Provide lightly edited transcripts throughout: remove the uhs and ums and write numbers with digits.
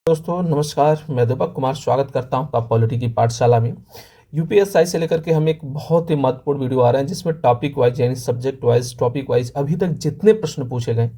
दोस्तों नमस्कार, मैं दीपक कुमार स्वागत करता हूं आपका पॉलिटी की पाठशाला में। यूपीएससी से लेकर के हम एक बहुत ही महत्वपूर्ण वीडियो आ रहे हैं जिसमें टॉपिक वाइज यानी सब्जेक्ट वाइज टॉपिक वाइज अभी तक जितने प्रश्न पूछे गए,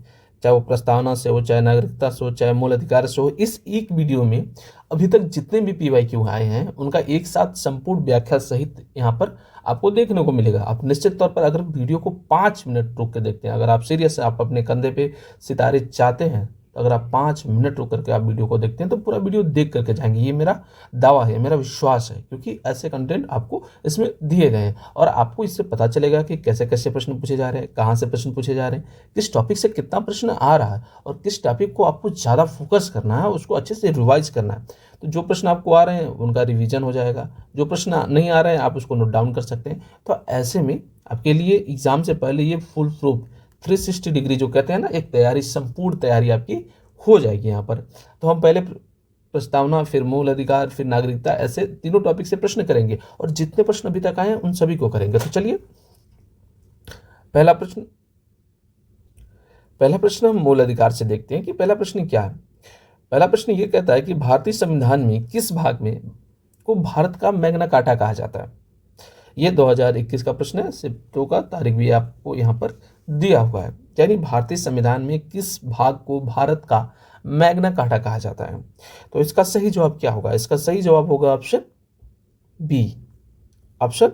चाहे वो प्रस्तावना से हो, चाहे नागरिकता से हो, चाहे मूल अधिकार से हो, इस एक वीडियो में अभी तक जितने भी पीवाईक्यू आए हैं उनका एक साथ संपूर्ण व्याख्या सहित यहाँ पर आपको देखने को मिलेगा। आप निश्चित तौर पर अगर वीडियो को 5 मिनट रुक के देखते हैं, अगर आप सीरियस है, आप अपने कंधे पे सितारे चाहते हैं, तो अगर आप 5 मिनट रुक करके आप वीडियो को देखते हैं तो पूरा वीडियो देख करके जाएंगे। ये मेरा दावा है, मेरा विश्वास है, क्योंकि ऐसे कंटेंट आपको इसमें दिए गए हैं और आपको इससे पता चलेगा कि कैसे कैसे प्रश्न पूछे जा रहे हैं, कहाँ से प्रश्न पूछे जा रहे हैं, किस टॉपिक से कितना प्रश्न आ रहा है और किस टॉपिक को आपको ज़्यादा फोकस करना है, उसको अच्छे से रिवाइज करना है। तो जो प्रश्न आपको आ रहे हैं उनका रिवीजन हो जाएगा, जो प्रश्न नहीं आ रहे हैं आप उसको नोट डाउन कर सकते हैं। तो ऐसे में आपके लिए एग्जाम से पहले ये फुल प्रूफ 360 डिग्री जो कहते हैं ना, एक तैयारी, संपूर्ण तैयारी आपकी हो जाएगी यहाँ पर। तो हम पहले प्रस्तावना, फिर मूल अधिकार, फिर नागरिकता, ऐसे तीनों टॉपिक से प्रश्न करेंगे और जितने प्रश्न अभी तक आए हैं उन सभी को करेंगे। तो चलिए पहला प्रश्न हम मूल अधिकार से देखते हैं कि पहला प्रश्न क्या है। पहला प्रश्न ये कहता है कि भारतीय संविधान में किस भाग में को भारत का मैग्ना कार्टा कहा जाता है। ये 2021 का प्रश्न है, सिप्टो का तारीख भी आपको यहाँ पर दिया हुआ है। यानी भारतीय संविधान में किस भाग को भारत का मैग्ना कार्टा कहा जाता है। तो इसका सही जवाब क्या होगा? इसका सही जवाब होगा ऑप्शन बी। ऑप्शन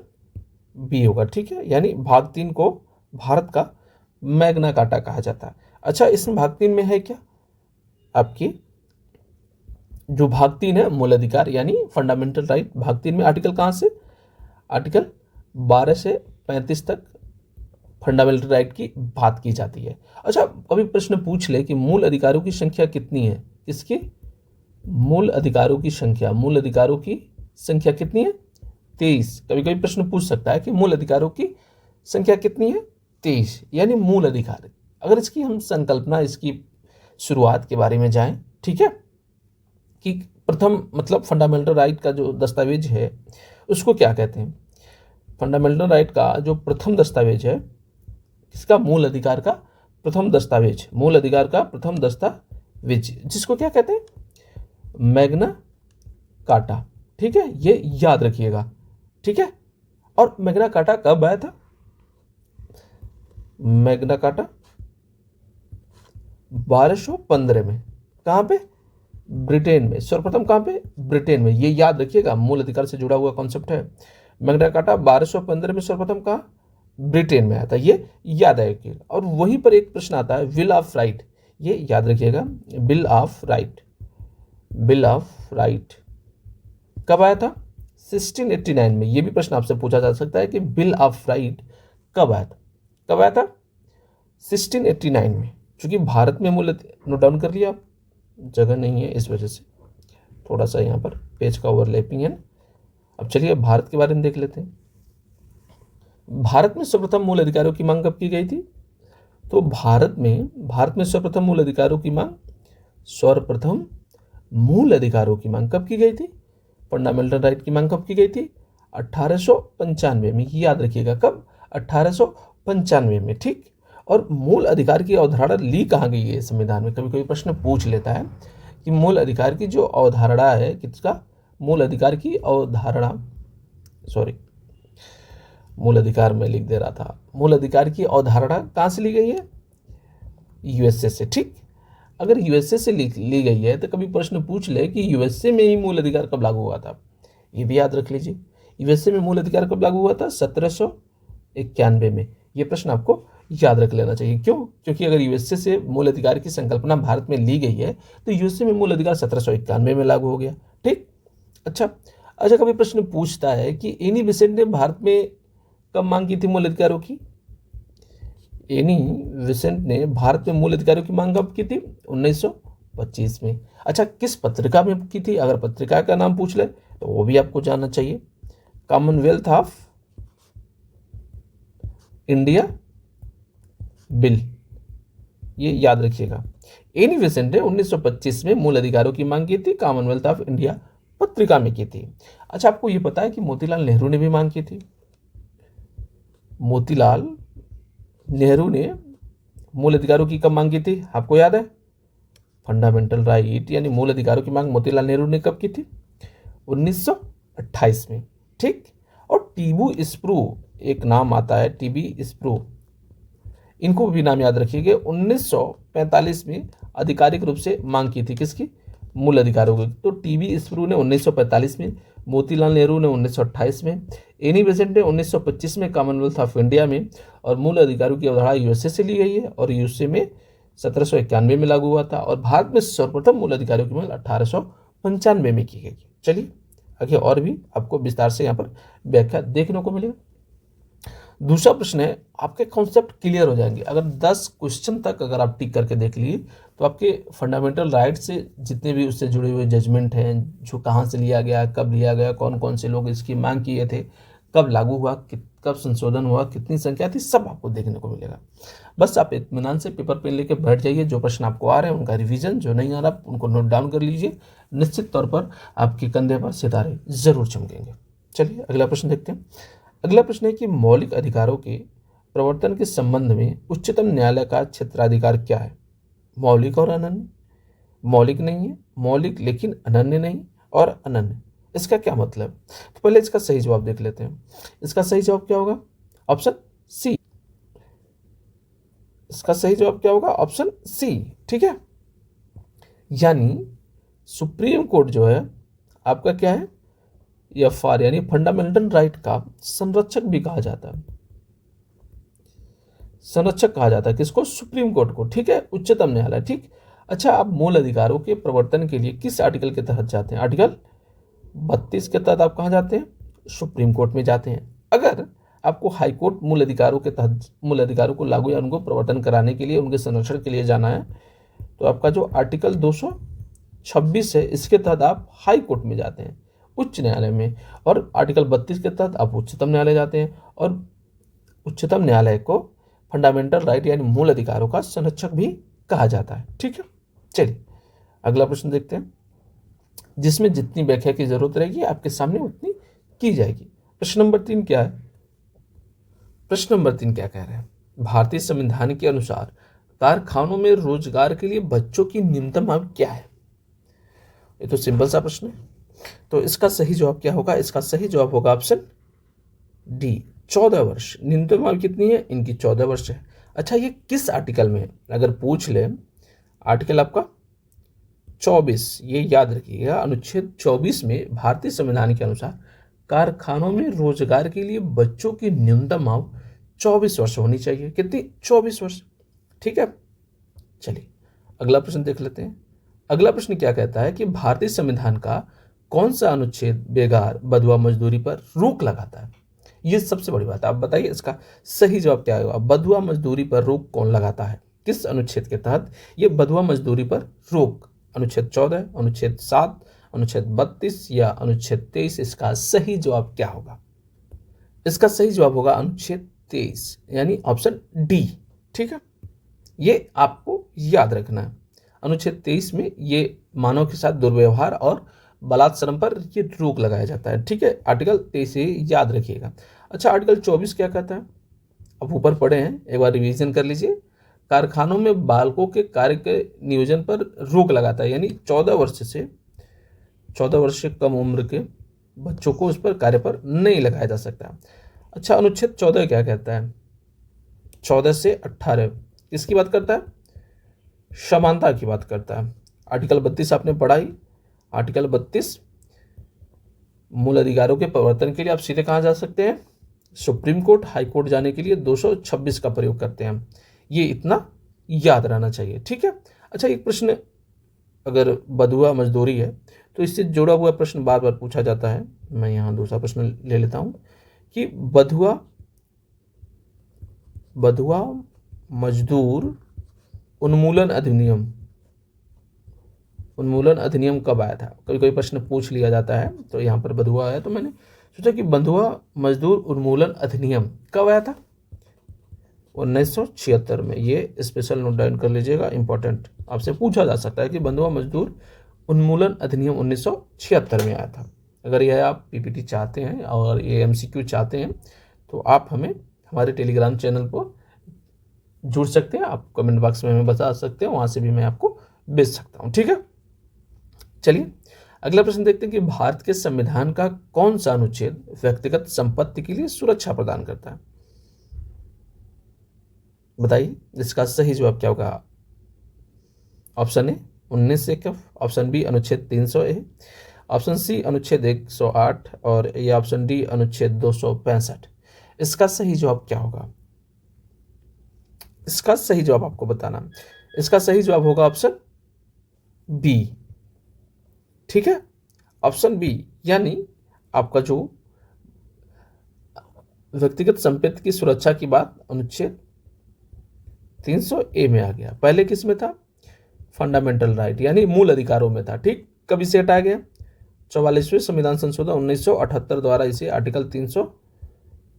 बी होगा, ठीक है। यानी भाग 3 को भारत का मैग्ना कार्टा कहा जाता है। अच्छा, इसमें भाग 3 में है क्या? आपकी जो भाग 3 है मूल अधिकार यानी फंडामेंटल राइट, भाग 3 में आर्टिकल कहाँ से? आर्टिकल 12 से 35 तक फंडामेंटल राइट की बात की जाती है। अच्छा, कभी प्रश्न पूछ ले कि मूल अधिकारों की संख्या कितनी है? इसकी मूल अधिकारों की संख्या कितनी है? 23। कभी कभी प्रश्न पूछ सकता है कि मूल अधिकारों की संख्या कितनी है? 23। यानी मूल अधिकार, अगर इसकी हम संकल्पना, इसकी शुरुआत के बारे में जाएं, ठीक है, कि प्रथम मतलब फंडामेंटल राइट का जो दस्तावेज है उसको क्या कहते हैं? फंडामेंटल राइट का जो प्रथम दस्तावेज है, इसका मूल अधिकार का प्रथम दस्तावेज, मूल अधिकार का प्रथम दस्तावेज, जिसको क्या कहते हैं? मैग्ना कार्टा, ठीक है, ये याद रखिएगा, ठीक है। और मैग्ना कार्टा कब आया था? मैग्ना कार्टा 1215 में। कहाँ पे? ब्रिटेन में। सर्वप्रथम कहाँ पे? ब्रिटेन में। ये याद रखिएगा, मूल अधिकार से जुड़ा हुआ कॉन्सेप्ट है। मैग्ना कार्टा 1215 में सर्वप्रथम कहाँ? ब्रिटेन में आया था, ये याद आएगा। और वहीं पर एक प्रश्न आता है बिल ऑफ राइट, ये याद रखिएगा, bill of right. Bill of right कब आया था? 1689 में। ये भी प्रश्न आपसे पूछा जा सकता है कि बिल ऑफ राइट कब आया था? कब आया था? 1689 में। चूंकि भारत में मूल, नोट डाउन कर लिया, जगह नहीं है इस वजह से थोड़ा सा यहाँ पर पेज का ओवरलैपिंग है। अब चलिए भारत के बारे में देख लेते हैं। भारत में सर्वप्रथम मूल अधिकारों की मांग कब की गई थी? तो भारत में सर्वप्रथम मूल अधिकारों की मांग, सर्वप्रथम मूल अधिकारों की मांग कब की गई थी? फंडामेंटल राइट की मांग कब की गई थी? 1895 में। याद रखिएगा, कब? 1895 में, ठीक। और मूल अधिकार की अवधारणा ली कहाँ गई है संविधान में? कभी कभी प्रश्न पूछ लेता है कि मूल अधिकार की जो अवधारणा है, किसका? मूल अधिकार की अवधारणा, सॉरी, मूल अधिकार में लिख दे रहा था। मूल अधिकार की अवधारणा कहाँ से ली गई है? यूएसए से, ठीक। अगर यूएसए से ली गई है तो कभी प्रश्न पूछ ले कि यूएसए में ही मूल अधिकार कब लागू हुआ था, ये भी याद रख लीजिए। यूएसए में मूल अधिकार कब लागू हुआ था? 1791 में। ये प्रश्न आपको याद रख लेना चाहिए। क्यों? क्योंकि अगर यूएसए से मूल अधिकार की संकल्पना भारत में ली गई है तो यूएसए में मूल अधिकार 1791 में लागू हो गया, ठीक। अच्छा, कभी प्रश्न पूछता है कि एनी बेसेंट ने भारत में कब मांग की थी मूल अधिकारों की? एनी बेसेंट ने भारत में मूल अधिकारों की मांग कब की थी? 1925 में। अच्छा, किस पत्रिका में की थी? अगर पत्रिका का नाम पूछ ले तो वो भी आपको जानना चाहिए। कॉमनवेल्थ ऑफ इंडिया बिल, ये याद रखिएगा। एनी बेसेंट ने 1925 में मूल अधिकारों की मांग की थी, कॉमनवेल्थ ऑफ इंडिया पत्रिका में की थी। अच्छा, आपको ये पता है कि मोतीलाल नेहरू ने भी मांग की थी? मोतीलाल नेहरू ने मूल अधिकारों की कब मांग की थी? आपको याद है? फंडामेंटल राइट यानी मूल अधिकारों की मांग मोतीलाल नेहरू ने कब की थी? 1928 में। ठीक। और टीबू स्प्रू एक नाम आता है, टीबी स्प्रू, इनको भी नाम याद रखिएगा। 1945 में आधिकारिक रूप से मांग की थी किसकी? मूल अधिकारों की। तो टीबी स्प्रू ने 1945 में, मोतीलाल नेहरू ने 1928 में, एनी बेसेंट ने 1925 में कॉमनवेल्थ ऑफ इंडिया में। और मूल अधिकारों की अवधारणा यूएसए से ली गई है और यूएसए में 1791 में लागू हुआ था और भारत में सर्वप्रथम मूल अधिकारों की मांग 1895 में की गई। चलिए आगे और भी आपको विस्तार से यहाँ पर व्याख्या देखने को मिलेगा। दूसरा प्रश्न है, आपके कॉन्सेप्ट क्लियर हो जाएंगे अगर 10 क्वेश्चन तक अगर आप टिक करके देख लिए तो आपके फंडामेंटल राइट से जितने भी उससे जुड़े हुए जजमेंट हैं, जो कहाँ से लिया गया, कब लिया गया, कौन कौन से लोग इसकी मांग किए थे, कब लागू हुआ, कब संशोधन हुआ, कितनी संख्या थी, सब आपको देखने को मिलेगा। बस आप इत्मीनान से पेपर पेन लेके बैठ जाइए, जो प्रश्न आपको आ रहे हैं उनका रिवीजन, जो नहीं आ रहा उनको नोट डाउन कर लीजिए। निश्चित तौर पर आपके कंधे पर सितारे जरूर चमकेंगे। चलिए अगला प्रश्न देखते हैं। अगला प्रश्न है कि मौलिक अधिकारों के प्रवर्तन के संबंध में उच्चतम न्यायालय का क्षेत्राधिकार क्या है? मौलिक और अनन्य। मौलिक नहीं है, मौलिक लेकिन अनन्य नहीं, और अनन्य, इसका क्या मतलब? तो पहले इसका सही जवाब देख लेते हैं। इसका सही जवाब क्या होगा? Option C. इसका सही जवाब क्या होगा? Option C. ठीक है, यानी सुप्रीम कोर्ट जो है आपका क्या है? एफआर यानी फंडामेंटल राइट का संरक्षक भी कहा जाता है। संरक्षक कहा जाता है किसको? सुप्रीम कोर्ट को। ठीक है, उच्चतम न्यायालय। ठीक। अच्छा, आप मूल अधिकारों के प्रवर्तन के लिए किस आर्टिकल के तहत जाते हैं? आर्टिकल 32 के तहत आप कहाँ जाते हैं? सुप्रीम कोर्ट में जाते हैं। अगर आपको हाई कोर्ट मूल अधिकारों के तहत मूल अधिकारों को लागू या उनको प्रवर्तन कराने के लिए, उनके संरक्षण के लिए जाना है, तो आपका जो आर्टिकल 226 है इसके तहत आप हाई कोर्ट में जाते हैं, उच्च न्यायालय में। और आर्टिकल 32 के तहत आप उच्चतम न्यायालय जाते हैं और उच्चतम न्यायालय को फंडामेंटल राइट यानी मूल अधिकारों का संरक्षक भी कहा जाता है। ठीक है, चलिए अगला प्रश्न देखते हैं, जिसमें जितनी व्याख्या की जरूरत रहेगी आपके सामने उतनी की जाएगी। प्रश्न नंबर 3 क्या है? प्रश्न नंबर 3 क्या कह रहे हैं? भारतीय संविधान के अनुसार कारखानों में रोजगार के लिए बच्चों की न्यूनतम आयु क्या है? ये तो सिंपल सा प्रश्न है। तो इसका सही जवाब क्या होगा? इसका सही जवाब होगा ऑप्शन डी, 14 वर्ष। न्यूनतम आयु कितनी है? इनकी 14 वर्ष है। अच्छा, ये किस आर्टिकल में है? अगर पूछ ले, आर्टिकल आपका 24, ये याद रखिएगा, अनुच्छेद 24 में भारतीय संविधान के अनुसार कारखानों में रोजगार के लिए बच्चों की न्यूनतम आयु 24 वर्ष होनी चाहिए। कितनी? 24 वर्ष। ठीक है, चलिए अगला प्रश्न देख लेते हैं। अगला प्रश्न क्या कहता है कि भारतीय संविधान का कौन सा अनुच्छेद बेगार बधुआ मजदूरी पर रोक लगाता है? ये सबसे बड़ी बात है। आप बताइए इसका सही जवाब क्या होगा? बधुआ मजदूरी पर रोक कौन लगाता है? किस अनुच्छेद के तहत ये बधुआ मजदूरी पर रोक? अनुच्छेद 14, अनुच्छेद 7, अनुच्छेद 32 या अनुच्छेद 23? इसका सही जवाब क्या होगा? इसका सही जवाब होगा अनुच्छेद 23 यानी ऑप्शन डी। ठीक है, ये आपको याद रखना है। अनुच्छेद 23 में ये मानव के साथ दुर्व्यवहार और बलात्संग पर ये रोक लगाया जाता है। ठीक है, आर्टिकल 23 याद रखिएगा। अच्छा, आर्टिकल 24 क्या कहता है? अब ऊपर पढ़े हैं, एक बार रिवीजन कर लीजिए। कारखानों में बालकों के कार्य के नियोजन पर रोक लगाता है, यानी 14 वर्ष से कम उम्र के बच्चों को उस पर कार्य पर नहीं लगाया जा सकता। अच्छा, अनुच्छेद 14 क्या कहता है? 14 से 18 किसकी बात करता है? समानता की बात करता है। आर्टिकल 32 आपने पढ़ा ही। आर्टिकल 32 मूल अधिकारों के प्रवर्तन के लिए आप सीधे कहाँ जा सकते हैं? Supreme court. हाई कोर्ट जाने के लिए 226 का प्रयोग करते हैं। ये इतना याद रहना चाहिए। ठीक है। अच्छा, एक प्रश्न, अगर बधुआ मजदूरी है तो इससे जुड़ा हुआ प्रश्न बार बार पूछा जाता है। मैं यहाँ दूसरा प्रश्न ले लेता हूँ कि बधुआ मजदूर उन्मूलन अधिनियम कब आया था? कभी कोई प्रश्न पूछ लिया जाता है, तो यहाँ पर बधुआ आया, तो मैंने सोचा कि बधुआ मजदूर उन्मूलन अधिनियम कब आया था? 1976 में। ये स्पेशल नोट डाउन कर लीजिएगा, इंपॉर्टेंट, आपसे पूछा जा सकता है कि बधुआ मजदूर उन्मूलन अधिनियम 1976 में आया था। अगर यह आप पीपीटी चाहते हैं और ये एमसीक्यू चाहते हैं तो आप हमें हमारे टेलीग्राम चैनल पर जुड़ सकते हैं। आप कमेंट बॉक्स में हमें बता सकते हैं, वहाँ से भी मैं आपको बेच सकता हूं। ठीक है, चलिए अगला प्रश्न देखते हैं कि भारत के संविधान का कौन सा अनुच्छेद व्यक्तिगत संपत्ति के लिए सुरक्षा प्रदान करता है? बताइए, इसका सही जवाब क्या होगा? ऑप्शन ए 19 ऑप्शन बी अनुच्छेद 300 ऑप्शन सी अनुच्छेद 108 और या ऑप्शन डी अनुच्छेद 265। इसका सही जवाब क्या होगा? इसका सही जवाब आपको बताना। इसका सही जवाब होगा ऑप्शन बी। ठीक है, ऑप्शन बी, यानी आपका जो व्यक्तिगत संपत्ति की सुरक्षा की बात अनुच्छेद 300 में आ गया। पहले किस में था? फंडामेंटल राइट यानी मूल अधिकारों में था। ठीक, कब इसे हटाया गया? 44वें संविधान संशोधन 1978 द्वारा इसे आर्टिकल 300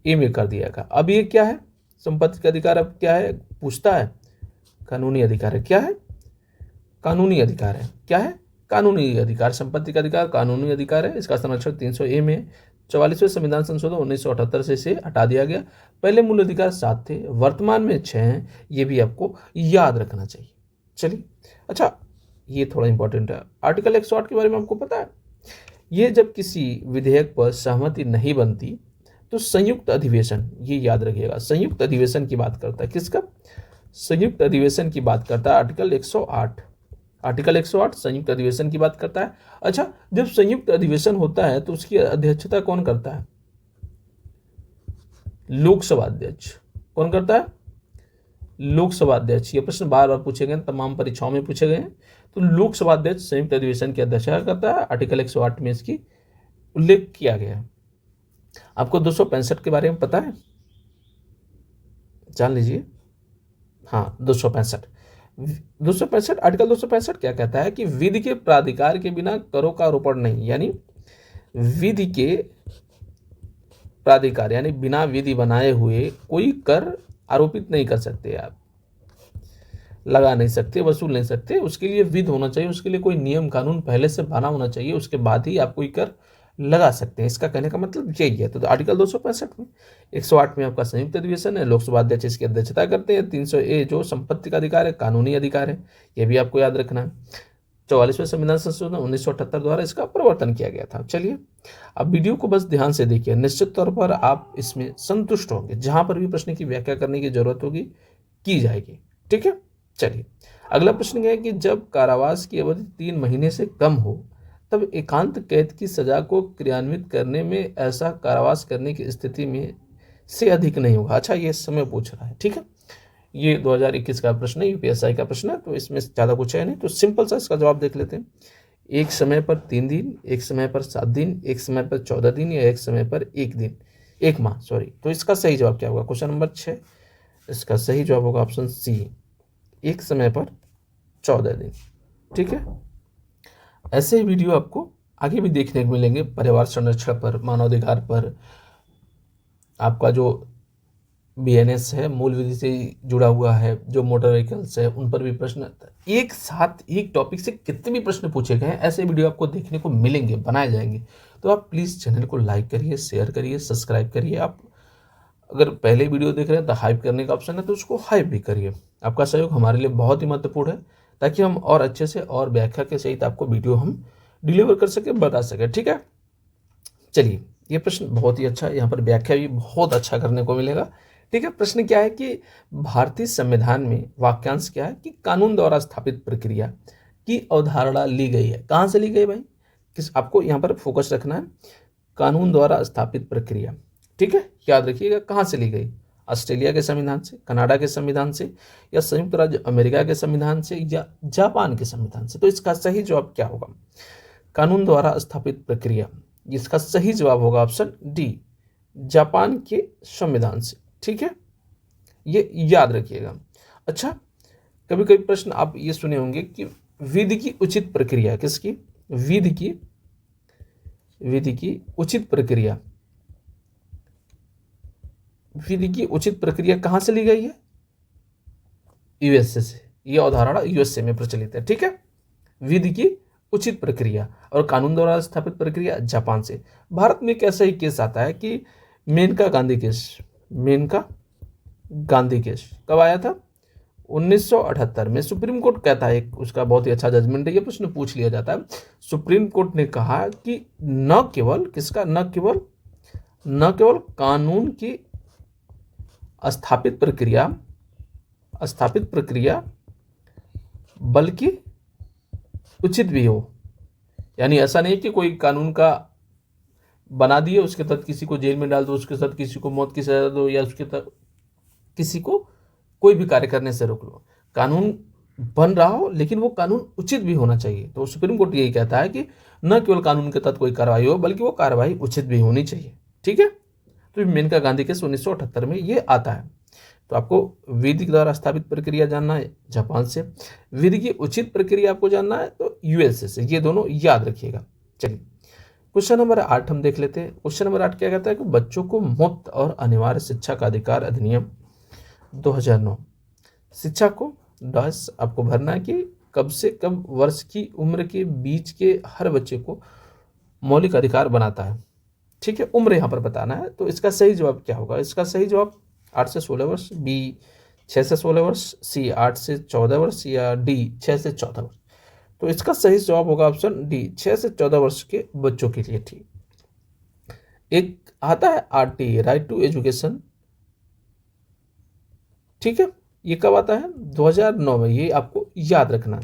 में कर दिया गया। अब ये क्या है? संपत्ति का अधिकार अब क्या है? पूछता है कानूनी अधिकार है। क्या है? कानूनी अधिकार है। क्या है? कानूनी अधिकार। संपत्ति का अधिकार कानूनी अधिकार है। इसका संरक्षण 300 में 44वें संविधान संशोधन 1978 से इसे हटा दिया गया। पहले मूल अधिकार 7 थे, वर्तमान में 6 हैं। ये भी आपको याद रखना चाहिए। चलिए, अच्छा ये थोड़ा इंपॉर्टेंट है। आर्टिकल 108 के बारे में आपको पता है? ये जब किसी विधेयक पर सहमति नहीं बनती तो संयुक्त अधिवेशन, ये याद रखिएगा, संयुक्त अधिवेशन की बात करता है। किसका? संयुक्त अधिवेशन की बात करता है आर्टिकल 108। आर्टिकल 108 संयुक्त अधिवेशन की बात करता है। अच्छा, जब संयुक्त अधिवेशन होता है तो उसकी अध्यक्षता कौन करता है? लोकसभा अध्यक्ष। कौन करता है? लोकसभा अध्यक्ष। ये प्रश्न बार बार पूछे गए, तमाम परीक्षाओं में पूछे गए हैं। तो लोकसभा अध्यक्ष संयुक्त अधिवेशन की अध्यक्षता करता है। आर्टिकल 108 में इसकी उल्लेख किया गया है। आपको 265 के बारे में पता है? जान लीजिए। हाँ, 265 आर्टिकल 265 क्या कहता है कि विधि के प्राधिकार के बिना करों का आरोपण नहीं, यानी विधि के प्राधिकार यानी बिना विधि बनाए हुए कोई कर आरोपित नहीं कर सकते, आप लगा नहीं सकते, वसूल नहीं सकते। उसके लिए विधि होना चाहिए, उसके लिए कोई नियम कानून पहले से बना होना चाहिए, उसके बाद ही आप कोई कर लगा सकते हैं। इसका कहने का मतलब यही है। तो आर्टिकल 265 में 108 में आपका संयुक्त अधिवेशन है, लोकसभा अध्यक्ष इसकी अध्यक्षता करते हैं। 300 जो संपत्ति का अधिकार है, कानूनी अधिकार है, यह भी आपको याद रखना है। 44वें संविधान संशोधन 1978 द्वारा इसका प्रवर्तन किया गया था। चलिए, अब वीडियो को बस ध्यान से देखिए, निश्चित तौर पर आप इसमें संतुष्ट होंगे। जहां पर भी प्रश्न की व्याख्या करने की जरूरत होगी की जाएगी। ठीक है, चलिए अगला प्रश्न है कि जब कारावास की अवधि 3 महीने से कम हो तब एकांत कैद की सजा को क्रियान्वित करने में ऐसा कारावास करने की स्थिति में से अधिक नहीं होगा। अच्छा, ये समय पूछ रहा है। ठीक है, ये 2021 का प्रश्न है, यूपीएसआई का प्रश्न है, तो इसमें ज़्यादा कुछ है नहीं। तो सिंपल सा इसका जवाब देख लेते हैं। एक समय पर 3 दिन, एक समय पर 7 दिन, एक समय पर 14 दिन या एक समय पर 1 दिन, 1 माह, सॉरी। तो इसका सही जवाब क्या होगा? क्वेश्चन नंबर 6, इसका सही जवाब होगा ऑप्शन सी, एक समय पर 14 दिन। ठीक है, ऐसे ही वीडियो आपको आगे भी देखने को मिलेंगे, पर्यावरण संरक्षण पर, मानवाधिकार पर, आपका जो बीएनएस है मूल विधि से जुड़ा हुआ है, जो मोटर व्हीकल्स है उन पर भी प्रश्न एक साथ एक टॉपिक से कितने भी प्रश्न पूछे गए हैं, ऐसे वीडियो आपको देखने को मिलेंगे, बनाए जाएंगे। तो आप प्लीज़ चैनल को लाइक करिए, शेयर करिए, सब्सक्राइब करिए। आप अगर पहले वीडियो देख रहे हैं तो हाइप करने का ऑप्शन है, तो उसको हाइप भी करिए। आपका सहयोग हमारे लिए बहुत ही महत्वपूर्ण है, ताकि हम और अच्छे से और व्याख्या के सहित आपको वीडियो हम डिलीवर कर सके, बता सके। ठीक है, चलिए ये प्रश्न बहुत ही अच्छा है, यहाँ पर व्याख्या भी बहुत अच्छा करने को मिलेगा। ठीक है, प्रश्न क्या है कि भारतीय संविधान में वाक्यांश क्या है कि कानून द्वारा स्थापित प्रक्रिया की अवधारणा ली गई है। कहाँ से ली गई भाई? किस आपको यहाँ पर फोकस रखना है, कानून द्वारा स्थापित प्रक्रिया। ठीक है, याद रखिएगा कहाँ से ली गई? ऑस्ट्रेलिया के संविधान से, कनाडा के संविधान से, या संयुक्त राज्य अमेरिका के संविधान से, या जापान के संविधान से। तो इसका सही जवाब क्या होगा? कानून द्वारा स्थापित प्रक्रिया, इसका सही जवाब होगा ऑप्शन डी, जापान के संविधान से। ठीक है, ये याद रखिएगा। अच्छा, कभी कभी प्रश्न आप ये सुने होंगे कि विधि की उचित प्रक्रिया, किसकी? विधि की उचित प्रक्रिया, विधि की उचित प्रक्रिया कहाँ से ली गई है? यूएसए से। यह अवधारणा यूएसए में प्रचलित है। ठीक है, विधि की उचित प्रक्रिया और कानून द्वारा स्थापित प्रक्रिया जापान से। भारत में एक ऐसा ही केस आता है कि मेनका गांधी केस, मेनका गांधी केस कब आया था? 1978 में सुप्रीम कोर्ट कहता है, एक उसका बहुत ही अच्छा जजमेंट है, ये प्रश्न पूछ लिया जाता है। सुप्रीम कोर्ट ने कहा कि न केवल किसका, न केवल कानून की स्थापित प्रक्रिया बल्कि उचित भी हो। यानी ऐसा नहीं कि कोई कानून का बना दिए, उसके तहत किसी को जेल में डाल दो, उसके तहत किसी को मौत की सजा दो, या उसके तहत किसी को कोई भी कार्य करने से रोक लो। कानून बन रहा हो लेकिन वो कानून उचित भी होना चाहिए। तो सुप्रीम कोर्ट यही कहता है कि न केवल कानून के तहत कोई कार्रवाई हो बल्कि वो कार्रवाई उचित भी होनी चाहिए। ठीक है, तो मेनका गांधी केस 1978 में ये आता है। तो आपको विधि द्वारा स्थापित प्रक्रिया जानना है जापान से, विधि की उचित प्रक्रिया आपको जानना है तो यूएसए से। ये दोनों याद रखिएगा। चलिए क्वेश्चन नंबर 8 हम देख लेते हैं। क्वेश्चन नंबर 8 क्या कहता है कि बच्चों को मुफ्त और अनिवार्य शिक्षा का अधिकार अधिनियम 2009 शिक्षा को डैश आपको भरना है कि कब से कब वर्ष की उम्र के बीच के हर बच्चे को मौलिक अधिकार बनाता है। ठीक है, उम्र यहाँ पर बताना है। तो इसका सही जवाब क्या होगा? इसका सही जवाब 8 से 16 वर्ष, बी 6 से 16 वर्ष, सी 8 से 14 वर्ष, या डी 6 से 14 वर्ष। तो इसका सही जवाब होगा ऑप्शन डी, 6 से 14 वर्ष के बच्चों के लिए। ठीक, एक आता है आरटी, राइट टू एजुकेशन। ठीक है, ये कब आता है? 2009 में। ये आपको याद रखना है।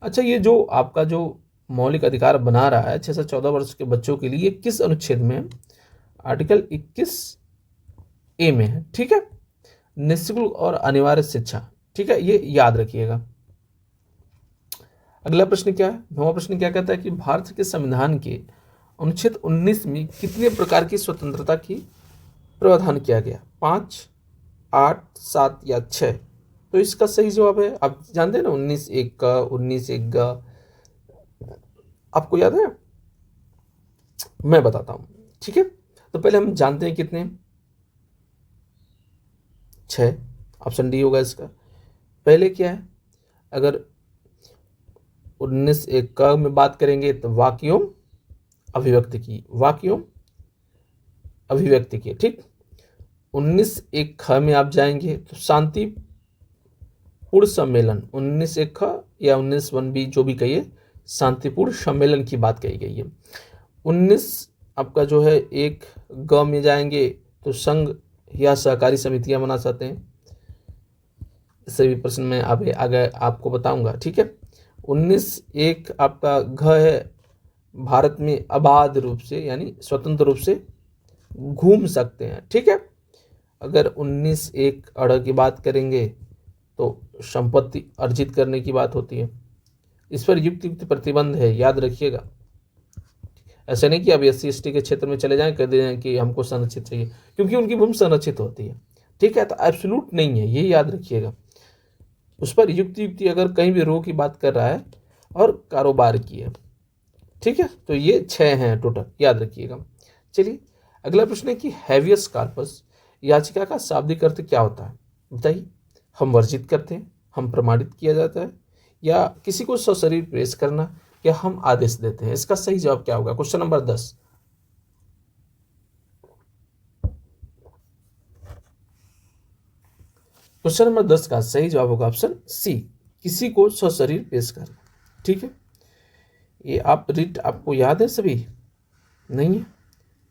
अच्छा, ये जो आपका जो मौलिक अधिकार बना रहा है 6 से 14 वर्ष के बच्चों के लिए, किस अनुच्छेद में है? आर्टिकल 21A में है। ठीक है, निःशुल्क और अनिवार्य शिक्षा। ठीक है, ये याद रखिएगा। अगला प्रश्न क्या है? 9वां प्रश्न क्या कहता है कि भारत के संविधान के अनुच्छेद 19 में कितने प्रकार की स्वतंत्रता की प्रावधान किया गया? 5, 8, 7 या 6? तो इसका सही जवाब है, आप जानते हैं ना, 19(1) का, 19(1) का आपको याद है? मैं बताता हूं। ठीक है, तो पहले हम जानते हैं कितने, 6। ऑप्शन डी होगा इसका। पहले क्या है, अगर 19(1) का में बात करेंगे तो वाक्यों अभिव्यक्ति की। ठीक, 19(1) ख में आप जाएंगे तो शांतिपूर्ण सम्मेलन, 19(1) ख या 19(1) जो भी कहिए, शांतिपूर्ण सम्मेलन की बात कही गई है। 19 आपका जो है 1 ग में जाएंगे तो संघ या सहकारी समितियां बना सकते हैं। सभी प्रश्न में आगे आपको बताऊंगा। ठीक है, 19(1) आपका घ है, भारत में अबाध रूप से यानी स्वतंत्र रूप से घूम सकते हैं। ठीक है, अगर 19(1) अड़ की बात करेंगे तो संपत्ति अर्जित करने की बात होती है। इस पर युक्त प्रतिबंध है, याद रखिएगा। ऐसा नहीं कि अब SC/ST के क्षेत्र में चले जाएं, कह दें कि हमको संरक्षित चाहिए, क्योंकि उनकी भूमि संरक्षित होती है। ठीक है, तो एब्सोल्यूट नहीं है, ये याद रखिएगा। उस पर युक्ति अगर कहीं भी रो की बात कर रहा है और कारोबार की है। ठीक है, तो ये 6 हैं टोटल, याद रखिएगा। चलिए अगला प्रश्न है कि हैवियस कॉर्पस याचिका का शाब्दिक अर्थ क्या होता है? बताइए। हम वर्जित करते हैं, हम प्रमाणित किया जाता है, या किसी को सशरीर पेश करना, या हम आदेश देते हैं। इसका सही जवाब क्या होगा? Question number 10। क्वेश्चन नंबर 10 का सही जवाब होगा ऑप्शन सी, किसी को सशरीर पेश करना। ठीक है, ये आप रीट आपको याद है सभी? नहीं है?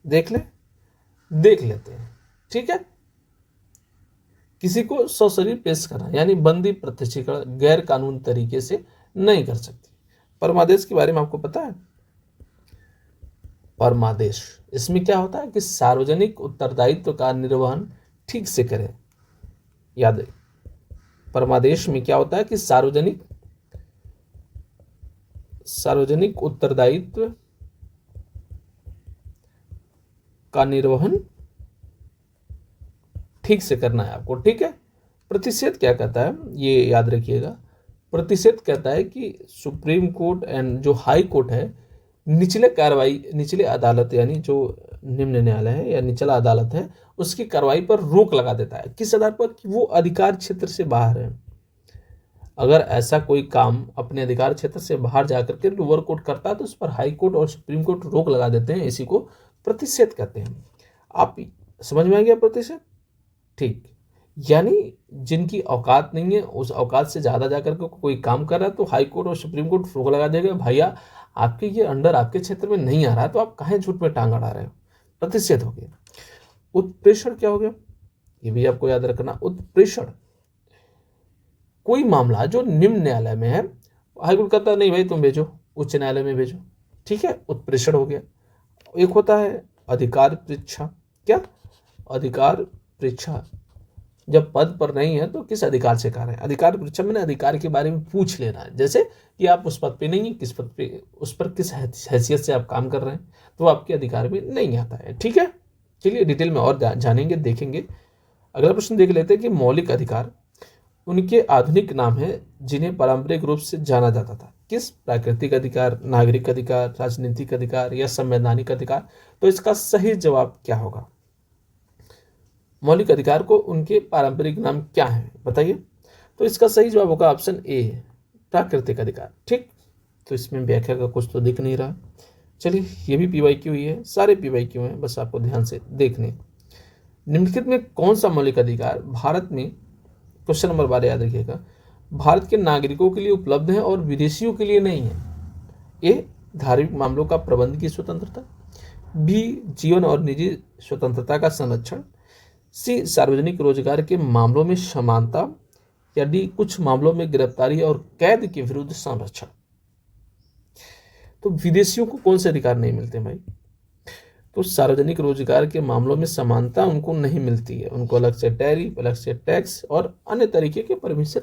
देख लेते हैं। ठीक है, किसी को सशरीर पेश करना यानी बंदी प्रत्यक्षीकरण गैर कानूनी तरीके से नहीं कर सकती। परमादेश के बारे में आपको पता है? परमादेश, इसमें क्या होता है कि सार्वजनिक उत्तरदायित्व का निर्वहन ठीक से करें। याद है, परमादेश में क्या होता है कि सार्वजनिक उत्तरदायित्व का निर्वहन ठीक से करना है आपको। ठीक है, प्रतिषेध क्या कहता है, ये याद रखिएगा। प्रतिषेध कहता है कि सुप्रीम कोर्ट एंड जो हाई कोर्ट है, निचले अदालत यानी जो निम्न न्यायालय है या निचला अदालत है, उसकी कार्रवाई पर रोक लगा देता है। किस आधार पर? कि वो अधिकार क्षेत्र से बाहर है। अगर ऐसा कोई काम अपने अधिकार क्षेत्र से बाहर जाकर के लोअर कोर्ट करता है तो उस पर हाई कोर्ट और सुप्रीम कोर्ट रोक लगा देते हैं। इसी को प्रतिषेध कहते हैं। आप समझ में आ गया प्रतिषेध? ठीक, यानी जिनकी औकात नहीं है, उस औकात से ज़्यादा जाकर के कोई काम कर रहा है तो हाई कोर्ट और सुप्रीम कोर्ट रोक लगा देगा, भैया आपके ये अंडर आपके क्षेत्र में नहीं आ रहा है तो आप काहे झूठ में टांग अड़ा रहे हो। प्रतिषेध हो गया। उत्प्रेषण क्या हो गया, ये भी आपको याद रखना। उत्प्रेषण कोई मामला जो निम्न न्यायालय में है, हाईकोर्ट कहता नहीं भाई तुम भेजो, उच्च न्यायालय में भेजो, ठीक है, उत्प्रेषण हो गया। एक होता है अधिकार परीक्षा। क्या? अधिकार परीक्षा, जब पद पर नहीं है तो किस अधिकार से कार्य है। अधिकार परीक्षा में अधिकार के बारे में पूछ लेना है, जैसे कि आप उस पद पे नहीं है, किस पद पे, उस पर किस हैसियत से आप काम कर रहे हैं, तो आपके अधिकार में नहीं आता है। ठीक है, चलिए डिटेल में और जानेंगे, देखेंगे। अगला प्रश्न देख लेते हैं कि मौलिक अधिकार उनके आधुनिक नाम है जिन्हें पारंपरिक रूप से जाना जाता था। किस? प्राकृतिक अधिकार, नागरिक अधिकार, राजनीतिक अधिकार या संवैधानिक अधिकार। तो इसका सही जवाब क्या होगा? मौलिक अधिकार को उनके पारंपरिक नाम क्या है बताइए। तो इसका सही जवाब होगा ऑप्शन ए, प्राकृतिक अधिकार। ठीक, तो इसमें व्याख्या का कुछ तो दिख नहीं रहा। चलिए, ये भी पीवाईक्यू ही है, सारे पीवाईक्यू हैं, बस आपको ध्यान से देखने। निम्नलिखित में कौन सा मौलिक अधिकार भारत में, क्वेश्चन नंबर 12 याद रखिएगा, भारत के नागरिकों के लिए उपलब्ध है और विदेशियों के लिए नहीं है? ए, धार्मिक मामलों का प्रबंध की स्वतंत्रता। बी, जीवन और निजी स्वतंत्रता का संरक्षण। सी, सार्वजनिक रोजगार के मामलों में समानता। या डी, कुछ मामलों में गिरफ्तारी और कैद के विरुद्ध संरक्षण। तो विदेशियों को कौन से अधिकार नहीं मिलते भाई? तो सार्वजनिक रोजगार के मामलों में समानता उनको नहीं मिलती है, उनको अलग से टैरिफ, अलग से टैक्स और अन्य तरीके के परमिशन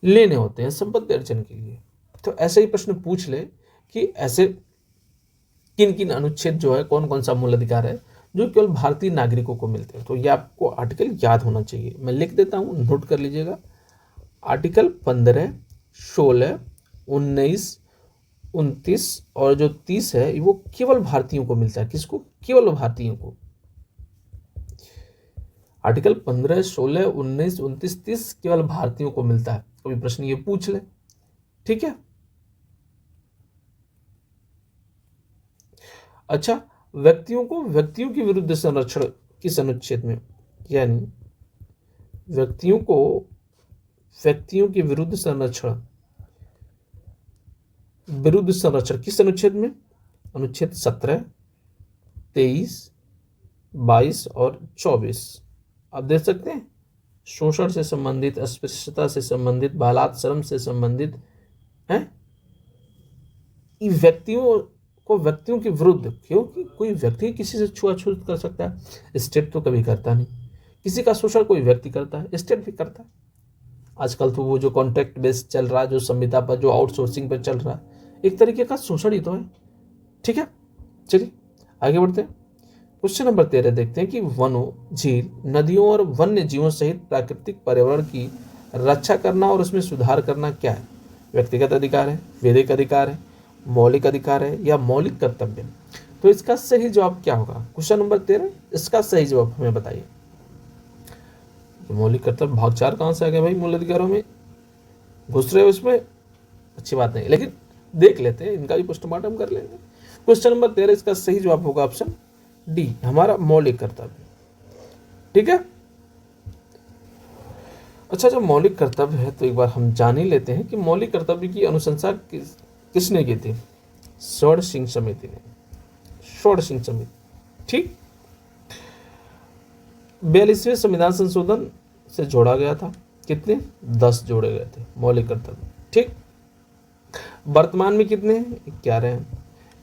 लेने होते हैं संपत्ति अर्जन के लिए। तो ऐसे ही प्रश्न पूछ ले कि ऐसे किन किन अनुच्छेद जो है, कौन कौन सा मूल अधिकार है जो केवल भारतीय नागरिकों को मिलते हैं। तो ये आपको आर्टिकल याद होना चाहिए, मैं लिख देता हूँ, नोट कर लीजिएगा। आर्टिकल 15, 16, 19, 29 और जो 30 है वो केवल भारतीयों को मिलता है। किसको? केवल भारतीयों को। आर्टिकल 15, 16, 19, 29, 30 केवल भारतीयों को मिलता है। कभी प्रश्न ये पूछ ले, ठीक है। अच्छा, व्यक्तियों के विरुद्ध संरक्षण किस अनुच्छेद में? यानी व्यक्तियों के विरुद्ध संरक्षण किस अनुच्छेद में? अनुच्छेद 17, 23, 22 और 24। आप देख सकते हैं, शोषण से संबंधित, अस्पृश्यता से संबंधित, बालात श्रम से संबंधित है। व्यक्तियों के विरुद्ध, क्योंकि कोई व्यक्ति किसी से छुआछूत कर सकता है, स्टेट तो कभी करता नहीं। किसी का शोषण कोई व्यक्ति करता है, स्टेट भी करता है। आजकल तो वो जो कॉन्ट्रैक्ट बेस चल रहा है, जो संविदा पर, जो आउटसोर्सिंग पर चल रहा है, एक तरीके का शोषण ही तो है। ठीक है, चलिए आगे बढ़ते हैं। क्वेश्चन नंबर 13 देखते हैं कि वनों, झील, नदियों और वन्य जीवों सहित प्राकृतिक पर्यावरण की रक्षा करना और उसमें सुधार करना क्या है? व्यक्तिगत अधिकार है, विधिक अधिकार है, मौलिक अधिकार है या मौलिक कर्तव्य? तो इसका सही जवाब क्या होगा? क्वेश्चन नंबर 13, इसका सही जवाब हमें बताइए। मौलिक कर्तव्य भाग 4 कहां से आ गया भाई? मूल अधिकारों में घुस रहे हो, इसमें अच्छी बात नहीं, लेकिन देख लेते हैं, इनका भी पोस्टमार्टम कर लेंगे। क्वेश्चन नंबर 13, इसका सही जवाब होगा ऑप्शन डी, हमारा मौलिक कर्तव्य। ठीक है। अच्छा, जब मौलिक कर्तव्य है तो एक बार हम जान ही लेते हैं कि मौलिक कर्तव्य की अनुशंसा किसने की थी? स्वर्ण सिंह समिति ने। स्वर्ण सिंह समिति, ठीक। 42वें संविधान संशोधन से जोड़ा गया था। कितने? 10 जोड़े गए थे मौलिक कर्तव्य, ठीक। वर्तमान में कितने? 11 हैं।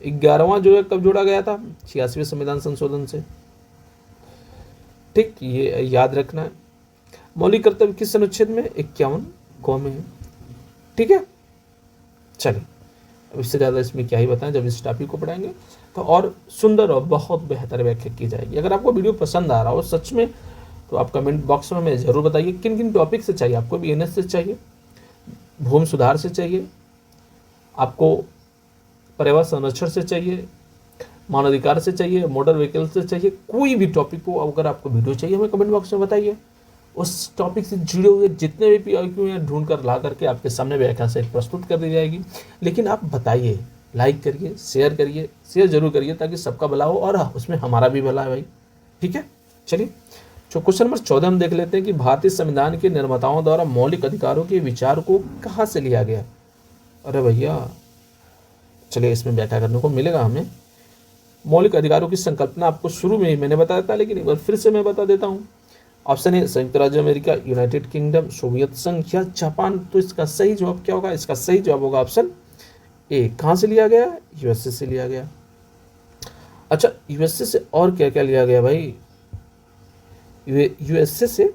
11वां जो है कब जोड़ा गया था? 86वें संविधान संशोधन से, ठीक। ये याद रखना है। मौलिक कर्तव्य किस अनुच्छेद में? 51 क में है, ठीक है। चलिए, अब इससे ज़्यादा इसमें क्या ही बताएं, जब इस टॉपिक को पढ़ाएंगे तो और सुंदर और बहुत बेहतर व्याख्या की जाएगी। अगर आपको वीडियो पसंद आ रहा हो सच में, तो आप कमेंट बॉक्स में हमें ज़रूर बताइए किन किन टॉपिक से चाहिए आपको। BNS से चाहिए, भूमि सुधार से चाहिए, आपको पर्यावरण संरक्षण से चाहिए, मानवाधिकार से चाहिए, मोटर व्हीकल से चाहिए, कोई भी टॉपिक को अगर आपको वीडियो चाहिए हमें कमेंट बॉक्स में बताइए। उस टॉपिक से जुड़े हुए जितने भी PIQ हैं ढूंढ कर ला करके आपके सामने व्याख्या से प्रस्तुत कर दी जाएगी। लेकिन आप बताइए, लाइक करिए, शेयर जरूर करिए, ताकि सबका भला हो और उसमें हमारा भी भला है भाई। ठीक है, चलिए तो क्वेश्चन नंबर 14 हम देख लेते हैं कि भारतीय संविधान के निर्माताओं द्वारा मौलिक अधिकारों के विचार को कहाँ से लिया गया। अरे भैया चलिए इसमें व्याख्या करने को मिलेगा हमें। मौलिक अधिकारों की संकल्पना आपको शुरू में ही मैंने बताया था, लेकिन एक बार फिर से मैं बता देता हूँ। ऑप्शन ए संयुक्त राज्य अमेरिका, यूनाइटेड किंगडम, सोवियत संघ या जापान। तो इसका सही जवाब क्या होगा? इसका सही जवाब होगा ऑप्शन ए। कहाँ से लिया गया? यूएसए से लिया गया। अच्छा, यूएसए से और क्या क्या लिया गया भाई? यूएसए से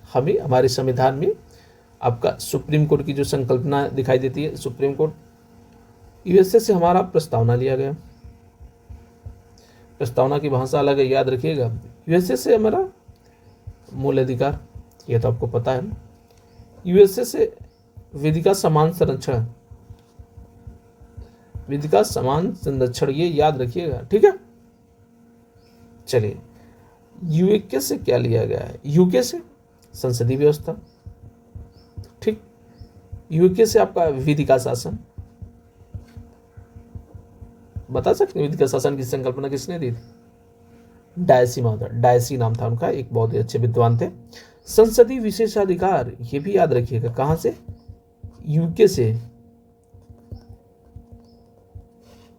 हमें हमारे संविधान में आपका सुप्रीम कोर्ट की जो संकल्पना दिखाई देती है, सुप्रीम कोर्ट, यूएसए से हमारा प्रस्तावना लिया गया। प्रस्तावना की भाषा अलग है, याद रखिएगा। यूएसए से हमारा मूल अधिकार, ये तो आपको पता है। यूएसए से विधि का समान संरक्षण, विधि का समान संरक्षण, ये याद रखिएगा, ठीक है। चलिए, यूके से क्या लिया गया है? यूके से संसदीय व्यवस्था, ठीक। यूके से आपका विधि का शासन। बता सकते हैं विधि का शासन की संकल्पना किसने दी थी? डायसी महोदय, डायसी नाम था उनका, एक बहुत ही अच्छे विद्वान थे। संसदीय विशेषाधिकार, ये भी याद रखिएगा, कहां से? यूके से,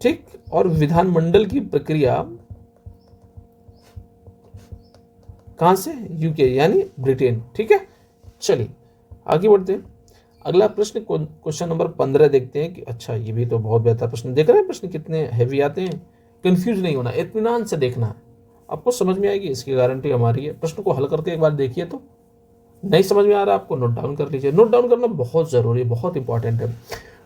ठीक। और विधानमंडल की प्रक्रिया कहां से? यूके यानी ब्रिटेन, ठीक है। चलिए आगे बढ़ते हैं। अगला प्रश्न क्वेश्चन नंबर 15 देखते हैं कि अच्छा, ये भी तो बहुत बेहतर प्रश्न। देख रहे हैं प्रश्न कितने हैवी आते हैं। कंफ्यूज नहीं होना, इत्मीनान से देखना है, आपको समझ में आएगी, इसकी गारंटी हमारी है। प्रश्न को हल करके एक बार देखिए, तो नहीं समझ में आ रहा आपको, नोट डाउन कर लीजिए। नोट डाउन करना बहुत जरूरी है, बहुत इंपॉर्टेंट है।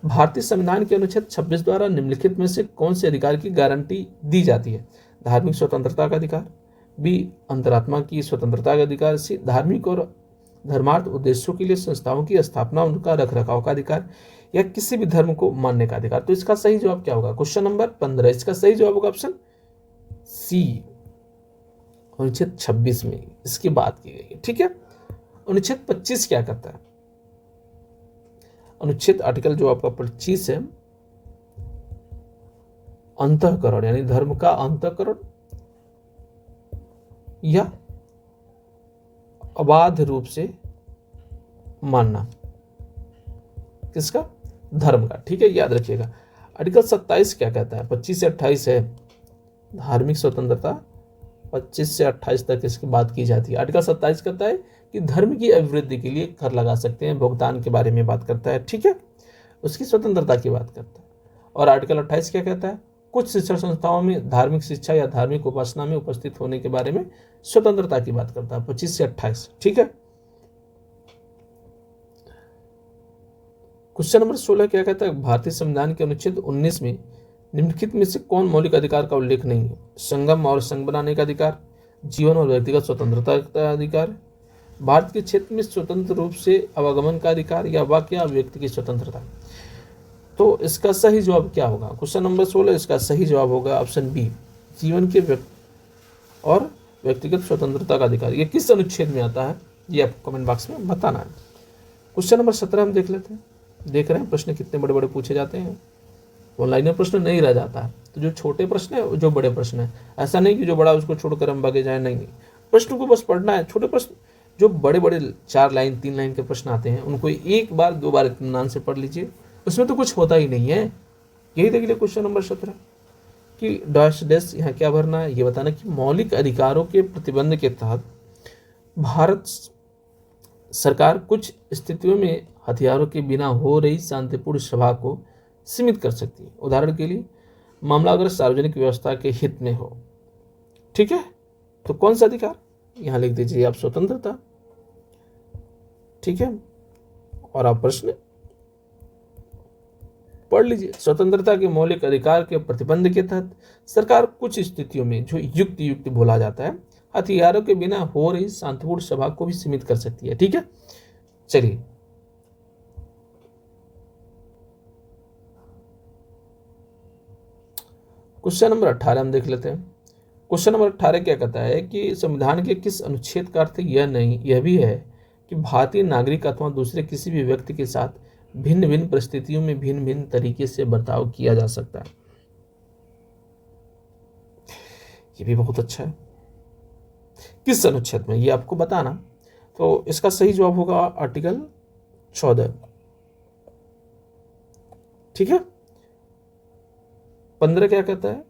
भारतीय संविधान के अनुच्छेद 26 द्वारा निम्नलिखित में से कौन से अधिकार की गारंटी दी जाती है? धार्मिक स्वतंत्रता का अधिकार, बी अंतरात्मा की स्वतंत्रता का अधिकार, सी धार्मिक और धर्मार्थ उद्देश्यों के लिए संस्थाओं की स्थापना उनका रख रखाव का अधिकार, या किसी भी धर्म को मानने का अधिकार। तो इसका सही जवाब क्या होगा? क्वेश्चन नंबर 15, इसका सही जवाब होगा ऑप्शन सी, अनुच्छेद 26 में इसकी बात की गई है, ठीक है। अनुच्छेद 25 क्या करता है? अनुच्छेद आर्टिकल जो आपका 25 है, अंतःकरण यानी धर्म का अंतःकरण या अबाध रूप से मानना, किसका? धर्म का, ठीक है, याद रखिएगा। आर्टिकल 27 क्या कहता है? 25 से 28 है धार्मिक स्वतंत्रता, 25 से 28 तक इसकी बात की जाती है। आर्टिकल 27 कहता है कि धर्म की अभिवृद्धि के लिए कर लगा सकते हैं, भुगतान के बारे में बात करता है, ठीक है, उसकी स्वतंत्रता की बात करता है। और आर्टिकल 28 क्या कहता है? कुछ शिक्षण संस्थाओं में धार्मिक शिक्षा या धार्मिक उपासना में उपस्थित होने के बारे में स्वतंत्रता की बात करता है, 25 से 28, ठीक है। क्वेश्चन नंबर 16 क्या कहता है? भारतीय संविधान के अनुच्छेद 19 में निम्नलिखित में से कौन मौलिक अधिकार का उल्लेख नहीं है? संगम और संघ बनाने का अधिकार, जीवन और व्यक्तिगत स्वतंत्रता का अधिकार, भारत के क्षेत्र में स्वतंत्र रूप से आवागमन का अधिकार, या वाक्य या व्यक्ति की स्वतंत्रता। तो इसका सही जवाब क्या होगा? क्वेश्चन नंबर 16, इसका सही जवाब होगा ऑप्शन बी, जीवन के और व्यक्तिगत स्वतंत्रता का अधिकार। ये किस अनुच्छेद में आता है, ये आपको कमेंट बॉक्स में बताना है। क्वेश्चन नंबर 17 हम देख लेते हैं। देख रहे हैं प्रश्न कितने बड़े बड़े पूछे जाते हैं, ऑनलाइन में प्रश्न नहीं रह जाता है। तो जो छोटे प्रश्न है, जो बड़े प्रश्न है, ऐसा नहीं कि जो बड़ा उसको छोड़कर हम भागे जाए, नहीं। प्रश्न को बस पढ़ना है। छोटे प्रश्न, जो बड़े बड़े 4 लाइन 3 लाइन के प्रश्न आते हैं, उनको एक बार 2 बार इत्मीनान से पढ़ लीजिए, उसमें तो कुछ होता ही नहीं है। यही देख लीजिए क्वेश्चन नंबर 17 कि डैश डैश यहाँ क्या भरना है, ये बताना कि मौलिक अधिकारों के प्रतिबंध के तहत भारत सरकार कुछ स्थितियों में हथियारों के बिना हो रही शांतिपूर्ण सभा को सीमित कर सकती है। उदाहरण के लिए मामला अगर सार्वजनिक व्यवस्था के हित में हो, ठीक है। तो कौन सा अधिकार? यहाँ लिख दीजिए आप स्वतंत्रता, ठीक है। और आप प्रश्न पढ़ लीजिए। स्वतंत्रता के मौलिक अधिकार के प्रतिबंध के तहत सरकार कुछ स्थितियों में, जो युक्त बोला जाता है, हथियारों के बिना हो रही शांतिपूर्ण सभा को भी सीमित कर सकती है, ठीक है। चलिए क्वेश्चन नंबर 18 हम देख लेते हैं। क्वेश्चन नंबर 18 क्या कहता है कि संविधान के किस अनुच्छेद का अर्थ यह भी है कि भारतीय नागरिक अथवा दूसरे किसी भी व्यक्ति के साथ भिन्न भिन्न परिस्थितियों में भिन्न भिन्न तरीके से बर्ताव किया जा सकता है। ये भी बहुत अच्छा है। किस अनुच्छेद में, ये आपको बताना। तो इसका सही जवाब होगा आर्टिकल 14। ठीक है। 15 क्या कहता है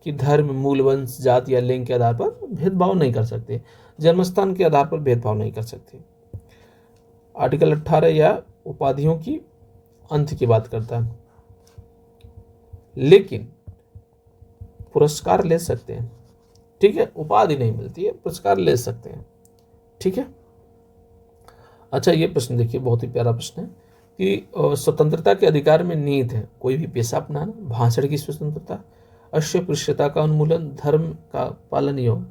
कि धर्म, मूल, वंश, जाति या लिंग के आधार पर भेदभाव नहीं कर सकते, जन्मस्थान के आधार पर भेदभाव नहीं कर सकते। आर्टिकल 18 या उपाधियों की अंत की बात करता है, लेकिन पुरस्कार ले सकते हैं। ठीक है, उपाधि नहीं मिलती है, पुरस्कार ले सकते हैं। ठीक है। अच्छा, ये प्रश्न देखिए, बहुत ही प्यारा प्रश्न है कि स्वतंत्रता के अधिकार में निहित है कोई भी पेशा अपनाना, भाषण की स्वतंत्रता, अस्पृश्यता का उन्मूलन, धर्म का पालन एवं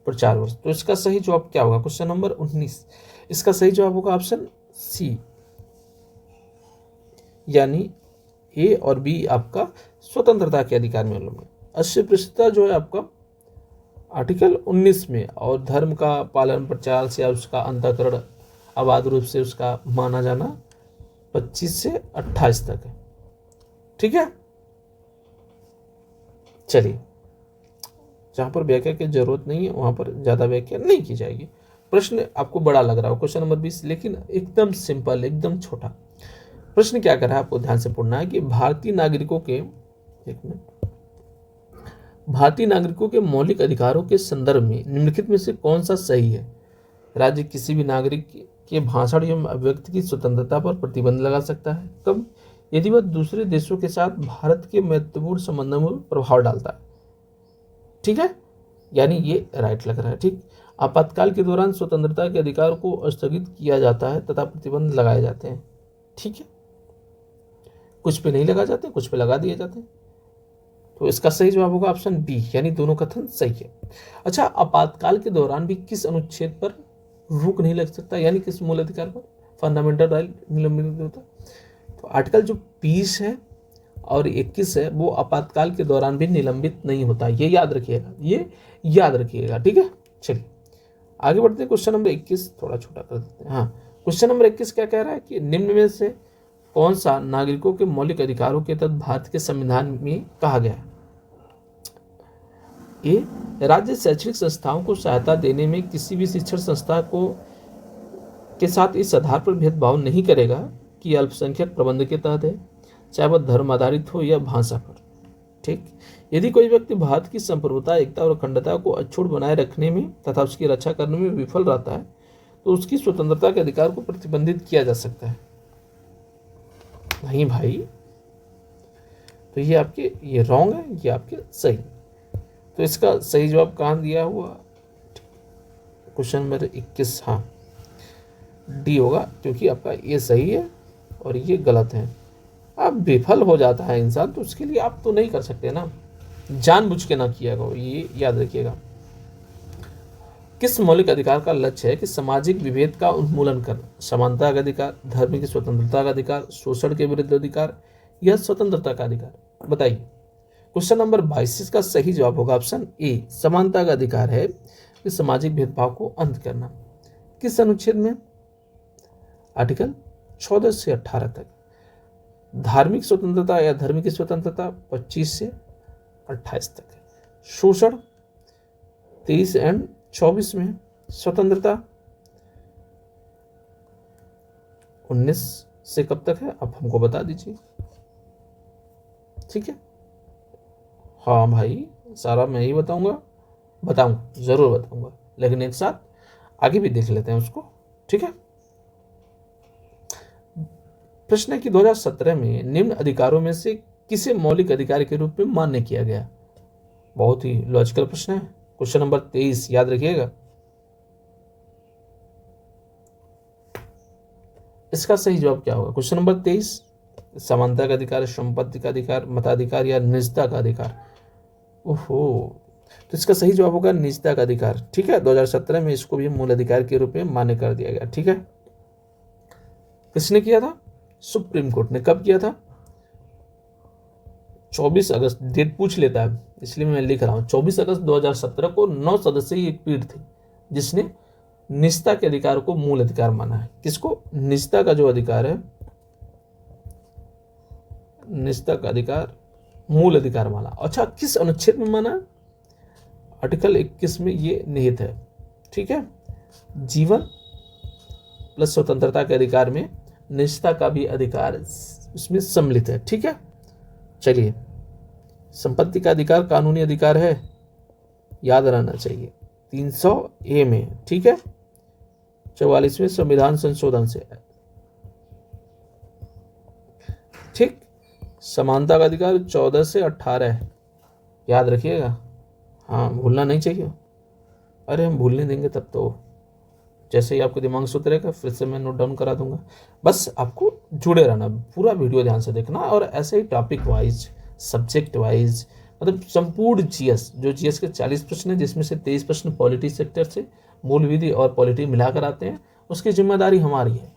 प्रचार वर्ष। तो इसका सही जवाब क्या होगा? क्वेश्चन नंबर 19, इसका सही जवाब होगा ऑप्शन सी, यानी ए और बी आपका स्वतंत्रता के अधिकार में उल्लंघन। अस्पृश्यता जो है आपका आर्टिकल 19 में, और धर्म का पालन, प्रचार से उसका अंतःकरण अबाध रूप से उसका माना जाना 25 से 28 तक है। ठीक है। चलिए, जहां पर व्याख्या की जरूरत नहीं है वहां पर ज्यादा व्याख्या नहीं की जाएगी। प्रश्न आपको बड़ा लग रहा हो, क्वेश्चन नंबर 20, लेकिन एकदम सिंपल, एकदम छोटा प्रश्न। क्या कर रहा है आपको ध्यान से पढ़ना है कि भारतीय नागरिकों के मौलिक अधिकारों के संदर्भ में निम्नलिखित में से कौन सा सही है? राज्य किसी भी नागरिक के भाषण एवं अभिव्यक्ति की स्वतंत्रता पर प्रतिबंध लगा सकता है। कब? यदि वह दूसरे देशों के साथ भारत के महत्वपूर्ण संबंधों में प्रभाव डालता है। ठीक है, यानी ये राइट लग रहा है। ठीक। आपातकाल के दौरान स्वतंत्रता के अधिकार को स्थगित किया जाता है तथा प्रतिबंध लगाए जाते हैं। ठीक है, कुछ पे नहीं लगा जाते, कुछ पे लगा दिए जाते हैं। तो इसका सही जवाब होगा ऑप्शन बी, यानी दोनों कथन सही है। अच्छा, आपातकाल के दौरान भी किस अनुच्छेद पर रोक नहीं लग सकता, यानी किस मूल अधिकार पर फंडामेंटल राइट निलंबित नहीं होता? तो आर्टिकल जो 20 है और 21 है वो आपातकाल के दौरान भी निलंबित नहीं होता, ये याद रखिएगा, ये याद रखिएगा। ठीक है। चलिए आगे बढ़ते हैं। क्वेश्चन नंबर 21 थोड़ा छोटा कर देते हैं। हाँ, क्वेश्चन नंबर 21 क्या कह रहा है कि निम्न में से कौन सा नागरिकों के मौलिक अधिकारों के तहत भारत के संविधान में कहा गया है? ए, राज्य शैक्षणिक संस्थाओं को सहायता देने में किसी भी शिक्षण संस्था को के साथ इस आधार पर भेदभाव नहीं करेगा कि अल्पसंख्यक प्रबंध के तहत है, चाहे वह धर्म आधारित हो या भाषा पर। ठीक। यदि कोई व्यक्ति भारत की संप्रभुता, एकता और अखंडता को अक्षुण्ण बनाए रखने में तथा उसकी रक्षा करने में विफल रहता है तो उसकी स्वतंत्रता के अधिकार को प्रतिबंधित किया जा सकता है। नहीं भाई, तो ये आपके ये रॉन्ग है, ये आपके सही। तो इसका सही जवाब कहाँ दिया हुआ? क्वेश्चन नंबर 21, हाँ डी होगा, क्योंकि आपका ये सही है और ये गलत है। अब विफल हो जाता है इंसान तो उसके लिए आप तो नहीं कर सकते ना, जानबूझ के ना किया गया, ये याद रखिएगा। किस मौलिक अधिकार का लक्ष्य है कि सामाजिक विभेद का उन्मूलन करना? समानता का अधिकार, धर्म की स्वतंत्रता का अधिकार, शोषण के विरुद्ध अधिकार या स्वतंत्रता का अधिकार? बताइए। क्वेश्चन नंबर 22 का सही जवाब होगा ऑप्शन ए, समानता का अधिकार है कि सामाजिक भेदभाव को अंत करना। किस अनुच्छेद में? आर्टिकल 14 से 18 तक। धार्मिक स्वतंत्रता या धर्म की स्वतंत्रता 25 से 28 तक है। शोषण 23 एंड 24 में। स्वतंत्रता 19 से कब तक है आप हमको बता दीजिए। ठीक है, हाँ भाई, सारा मैं ही बताऊंगा जरूर बताऊंगा, लेकिन एक साथ आगे भी देख लेते हैं उसको। ठीक है। प्रश्न है कि 2017 में निम्न अधिकारों में से किसे मौलिक अधिकार के रूप में मान्य किया गया? बहुत ही लॉजिकल प्रश्न है। क्वेश्चन नंबर 23 याद रखिएगा। इसका सही जवाब क्या होगा? क्वेश्चन नंबर 23, समानता का अधिकार, संपत्ति का अधिकार, मताधिकार या निजता का अधिकार? ओहो, तो इसका सही जवाब होगा निजता का अधिकार। ठीक है, 2017 में इसको भी मूल अधिकार के रूप में मान्य कर दिया गया। ठीक है, किसने किया था? सुप्रीम कोर्ट ने। कब किया था? 24 अगस्त, डेट पूछ लेता है इसलिए मैं लिख रहा हूं। 24 अगस्त 2017 को 9 सदस्यीय एक पीठ थी जिसने निजता के अधिकार को मूल अधिकार माना है। किसको? निजता का जो अधिकार है, निजता का अधिकार मूल अधिकार माना। अच्छा, किस अनुच्छेद में माना? आर्टिकल 21 में ये निहित है। ठीक है। जीवन प्लस स्वतंत्रता के अधिकार में निजता का भी अधिकार उसमें सम्मिलित है, ठीक है। चलिए, संपत्ति का अधिकार कानूनी अधिकार है, याद रहना चाहिए 300A में, ठीक है। 44वें संविधान संशोधन से, ठीक। समानता का अधिकार 14 से 18 है, याद रखिएगा, हाँ भूलना नहीं चाहिए। अरे हम भूलने देंगे तब तो, जैसे ही आपको दिमाग से उतरेगा फिर से मैं नोट डाउन करा दूंगा। बस आपको जुड़े रहना, पूरा वीडियो ध्यान से देखना, और ऐसे ही टॉपिक वाइज, सब्जेक्ट वाइज, मतलब संपूर्ण जीएस, जो जीएस के 40 प्रश्न है जिसमें से 23 प्रश्न पॉलिटी सेक्टर से मूल विधि और पॉलिटी मिलाकर आते हैं, उसकी जिम्मेदारी हमारी है।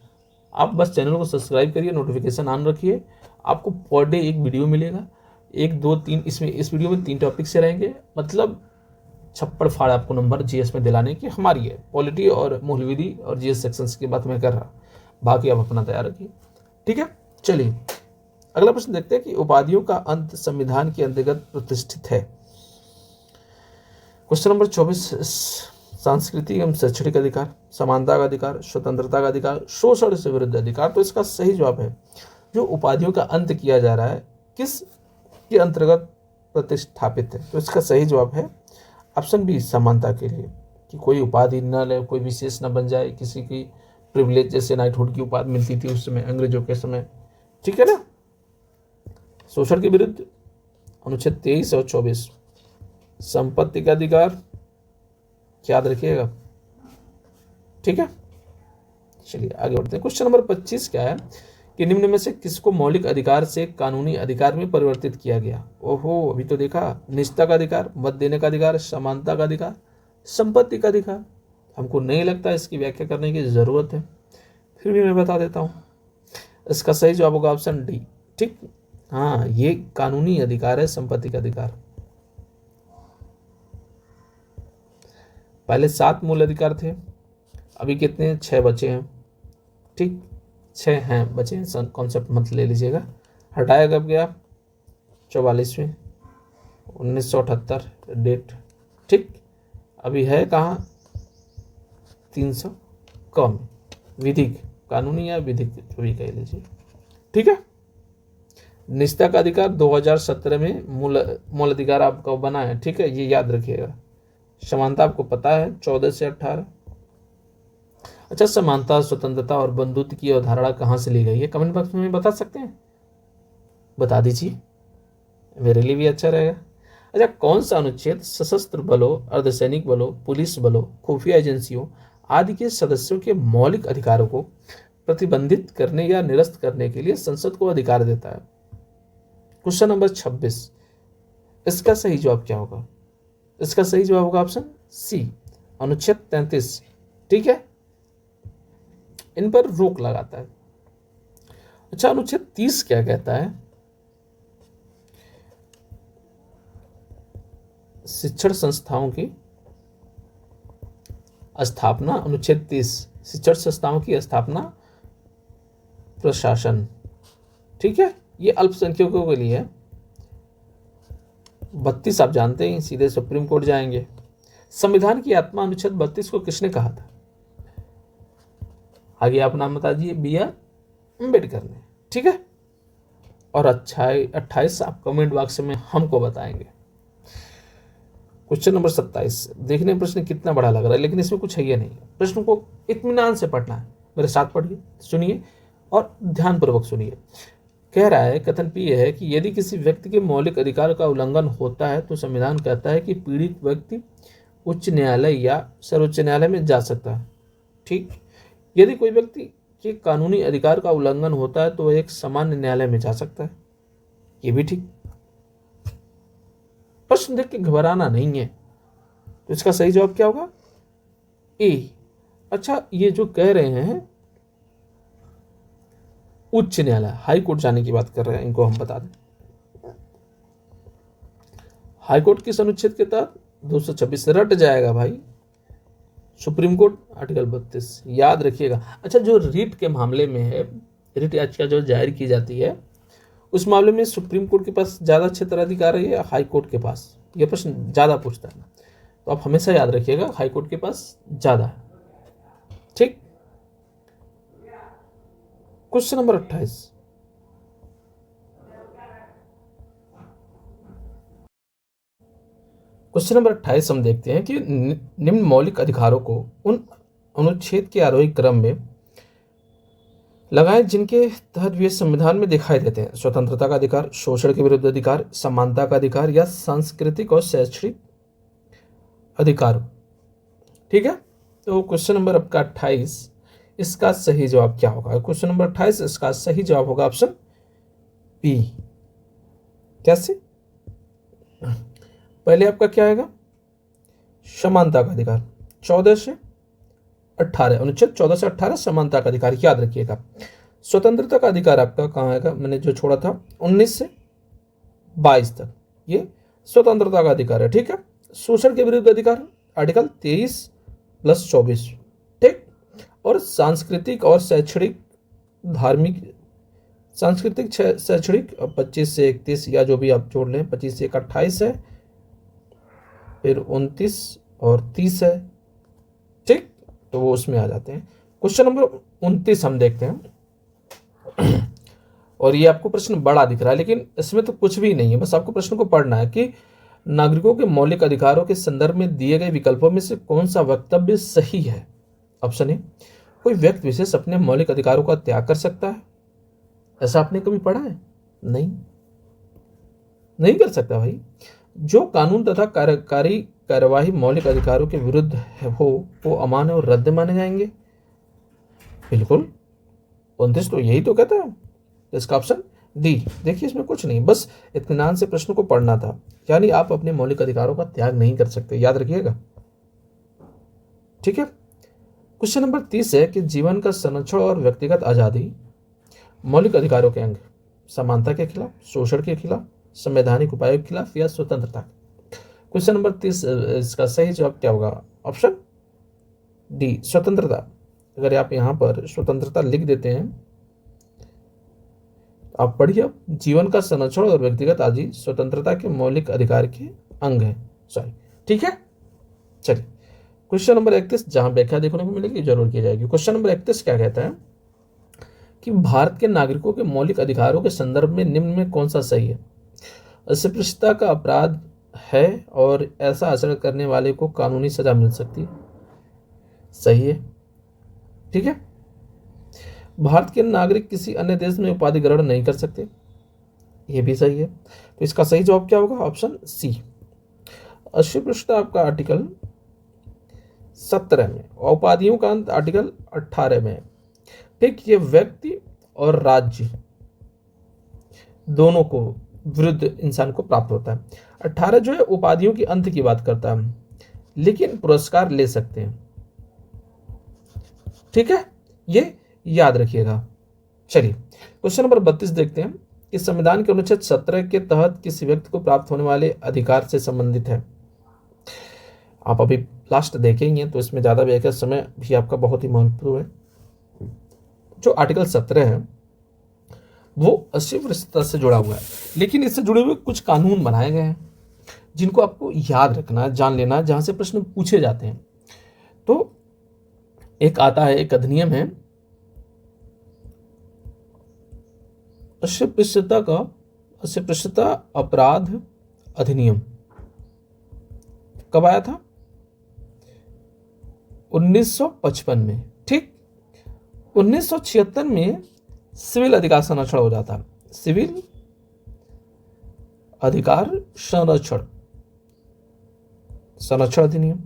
आप बस चैनल को सब्सक्राइब करिए, नोटिफिकेशन ऑन रखिए, आपको पर डे एक वीडियो मिलेगा, 1 2 3, इसमें इस वीडियो में 3 टॉपिक से रहेंगे, मतलब छप्पड़ फाड़ आपको नंबर जीएस में दिलाने की हमारी है। पॉलिटी और मूल विधि और जीएस सेक्शंस की बात मैं कर रहा, बाकी आप अपना तैयार रखिए, ठीक है। चलिए अगला प्रश्न देखते हैं कि उपाधियों का अंत संविधान के अंतर्गत प्रतिष्ठित है। क्वेश्चन नंबर 24, सांस्कृतिक एवं शैक्षणिक अधिकार, समानता का अधिकार, स्वतंत्रता का अधिकार, शोषण से विरुद्ध अधिकार। तो इसका सही जवाब है, जो उपाधियों का अंत किया जा रहा है किस के अंतर्गत प्रतिष्ठापित है, तो इसका सही जवाब है ऑप्शन बी, समानता के लिए, कि कोई उपाधि न ले, कोई विशेष न बन जाए, किसी की प्रिविलेज जैसे नाइटहुड की उपाधि मिलती थी उस समय अंग्रेजों के समय, ठीक है ना। शोषण के विरुद्ध अनुच्छेद 23 और 24, संपत्ति का अधिकार, याद रखिएगा, ठीक है। चलिए आगे बढ़ते हैं। क्वेश्चन नंबर 25 क्या है कि निम्न में से किसको मौलिक अधिकार से कानूनी अधिकार में परिवर्तित किया गया। ओहो, अभी तो देखा, निजता का अधिकार, मत देने का अधिकार, समानता का अधिकार, संपत्ति का अधिकार। हमको नहीं लगता इसकी व्याख्या करने की जरूरत है, फिर भी मैं बता देता हूं। इसका सही जवाब होगा ऑप्शन डी, ठीक। हाँ, ये कानूनी अधिकार है, संपत्ति का अधिकार। पहले 7 मूल अधिकार थे, अभी कितने, 6 बचे हैं, ठीक, 6 हैं बचे हैं, कॉन्सेप्ट मत ले लीजिएगा। हटाया कब गया, 44वें 1978 डेट, ठीक। अभी है कहाँ, 300 कम, विधिक, कानूनी या विधिक जो भी कह लीजिए, ठीक है। निजता का अधिकार 2017 में मूल अधिकार आपका बना है, ठीक है, ये याद रखिएगा। समानता आपको पता है 14 से 18। अच्छा, समानता, स्वतंत्रता और बंधुत्व की अवधारणा कहाँ से ली गई है, कमेंट बॉक्स में बता सकते हैं, बता दीजिए, मेरे लिए भी अच्छा रहेगा। अच्छा, कौन सा अनुच्छेद सशस्त्र बलों, अर्धसैनिक बलों, पुलिस बलों, खुफिया एजेंसियों आदि के सदस्यों के मौलिक अधिकारों को प्रतिबंधित करने या निरस्त करने के लिए संसद को अधिकार देता है। क्वेश्चन नंबर 26, इसका सही जवाब क्या होगा। इसका सही जवाब होगा ऑप्शन सी, अनुच्छेद 33, ठीक है, इन पर रोक लगाता है। अच्छा, अनुच्छेद 30 क्या कहता है, शिक्षण संस्थाओं की स्थापना, अनुच्छेद 30, शिक्षण संस्थाओं की स्थापना, प्रशासन, ठीक है, ये अल्पसंख्यकों के लिए है। 32 आप जानते हैं, सीधे सुप्रीम कोर्ट जाएंगे। संविधान की आत्मा, अनुच्छेद 32 को किसने कहा था, आगे आप नाम बता दीजिए, BR अम्बेडकर ने, ठीक है। और 28 आप कमेंट बॉक्स में हमको बताएंगे। क्वेश्चन नंबर 27, देखने में प्रश्न कितना बड़ा लग रहा है, लेकिन इसमें कुछ है ये नहीं, प्रश्न को इत्मीनान से पढ़ना है, मेरे साथ पढ़िए, सुनिए और ध्यानपूर्वक सुनिए। कह रहा है, कथन P है कि यदि किसी व्यक्ति के मौलिक अधिकार का उल्लंघन होता है तो संविधान कहता है कि पीड़ित व्यक्ति उच्च न्यायालय या सर्वोच्च न्यायालय में जा सकता है, ठीक। यदि कोई व्यक्ति के कानूनी अधिकार का उल्लंघन होता है तो वह एक सामान्य न्यायालय में जा सकता है, ये भी ठीक। प्रश्न देख के घबराना नहीं है, तो इसका सही जवाब क्या होगा, ए। अच्छा, ये जो कह रहे हैं उच्च न्यायालय, हाई कोर्ट जाने की बात कर रहे हैं, इनको हम बता दें। हाई कोर्ट किस अनुच्छेद के तहत, 226 रट जाएगा भाई, सुप्रीम कोर्ट आर्टिकल 32, याद रखिएगा। अच्छा, जो रीट के मामले में है, रीट याचिका जो जाहिर की जाती है, उस मामले में सुप्रीम कोर्ट के पास ज़्यादा क्षेत्राधिकार है या हाई कोर्ट के पास, यह प्रश्न ज़्यादा पूछता है। तो आप हमेशा याद रखिएगा हाईकोर्ट के पास ज़्यादा है। ठीक। क्वेश्चन नंबर 28, क्वेश्चन नंबर 28 हम देखते हैं कि निम्न मौलिक अधिकारों को उन अनुच्छेद के आरोही क्रम में लगाएं जिनके तहत वे संविधान में दिखाई देते हैं। स्वतंत्रता का अधिकार, शोषण के विरुद्ध अधिकार, समानता का अधिकार या सांस्कृतिक और शैक्षणिक अधिकार। ठीक है, तो क्वेश्चन नंबर आपका 28, इसका सही जवाब क्या होगा? क्वेश्चन नंबर 28 इसका सही जवाब होगा ऑप्शन बी। कैसे? पहले आपका क्या आएगा? समानता का अधिकार 14 से 18, अनुच्छेद 14 से 18 समानता का अधिकार, याद रखिएगा। स्वतंत्रता का अधिकार आपका कहाँ आएगा? मैंने जो छोड़ा था 19 से 22 तक, ये स्वतंत्रता का अधिकार है। ठीक है। शोषण के विरुद्ध अधिकार आर्टिकल 23 + 24। ठीक। और सांस्कृतिक और शैक्षणिक धार्मिक, सांस्कृतिक शैक्षणिक 25 से 31, या जो भी आप जोड़ लें, 25 से 1 28 है, फिर 29 और 30 है। ठीक, तो वो उसमें आ जाते हैं। क्वेश्चन नंबर 29 हम देखते हैं और ये आपको प्रश्न बड़ा दिख रहा है, लेकिन इसमें तो कुछ भी नहीं है, बस आपको प्रश्न को पढ़ना है कि नागरिकों के मौलिक अधिकारों के संदर्भ में दिए गए विकल्पों में से कौन सा वक्तव्य सही है? ऑप्शन ए, कोई व्यक्ति विशेष अपने मौलिक अधिकारों का त्याग कर सकता है। ऐसा आपने कभी पढ़ा है? नहीं कर सकता भाई। जो कानून तथा कार्यकारी कार्यवाही मौलिक अधिकारों के विरुद्ध हो वो अमान्य और रद्द माने जाएंगे। बिल्कुल, 29 तो यही तो कहता है। इसका ऑप्शन डी। देखिए इसमें कुछ नहीं, बस इत्मीनान से प्रश्न को पढ़ना था, यानी आप अपने मौलिक अधिकारों का त्याग नहीं कर सकते, याद रखिएगा। ठीक है। क्वेश्चन नंबर 30 है कि जीवन का संरक्षण और व्यक्तिगत आजादी मौलिक अधिकारों के अंग, समानता के खिलाफ, शोषण के खिलाफ, संवैधानिक उपायों के खिलाफ या स्वतंत्रता। क्वेश्चन नंबर 30, इसका सही जवाब क्या होगा? ऑप्शन डी, स्वतंत्रता। अगर आप यहां पर स्वतंत्रता लिख देते हैं, आप पढ़िए, जीवन का संरक्षण और व्यक्तिगत आजादी स्वतंत्रता के मौलिक अधिकार के अंग है। सॉरी, ठीक है। चलिए क्वेश्चन नंबर 31, जहां व्याख्या देखने को मिलेगी जरूर की जाएगी। क्वेश्चन नंबर 31 क्या कहता है कि भारत के नागरिकों के मौलिक अधिकारों के संदर्भ में निम्न में कौन सा सही है? अस्पृश्यता का अपराध है और ऐसा आचरण करने वाले को कानूनी सजा मिल सकती है। सही है। ठीक है। भारत के नागरिक किसी अन्य देश में उपाधि ग्रहण नहीं कर सकते। यह भी सही है। तो इसका सही जवाब क्या होगा? Option C. अस्पृश्यता आपका आर्टिकल 17 में, उपाधियों का अंत आर्टिकल 18 में। ठीक, ये व्यक्ति और राज्य दोनों को विरुद्ध इंसान को प्राप्त होता है। 18 जो है उपाधियों की अंत की बात करता है, लेकिन पुरस्कार ले सकते हैं। ठीक है, ये याद रखिएगा। चलिए क्वेश्चन नंबर 32 देखते हैं कि संविधान के अनुच्छेद 17 के तहत किसी व्यक्ति को प्राप्त होने वाले अधिकार से संबंधित है। आप अभी लास्ट देखेंगे तो इसमें ज्यादा व्याख्या समय भी आपका बहुत ही महत्वपूर्ण है। जो आर्टिकल 17 है वो अस्पृश्यता से जुड़ा हुआ है, लेकिन इससे जुड़े हुए कुछ कानून बनाए गए हैं जिनको आपको याद रखना है, जान लेना है, जहां से प्रश्न पूछे जाते हैं। तो एक आता है, एक अधिनियम है अस्पृश्यता अपराध अधिनियम। कब आया था? 1955 में। ठीक, 1976 में सिविल अधिकार संरक्षण हो जाता है। सिविल अधिकार संरक्षण अधिनियम।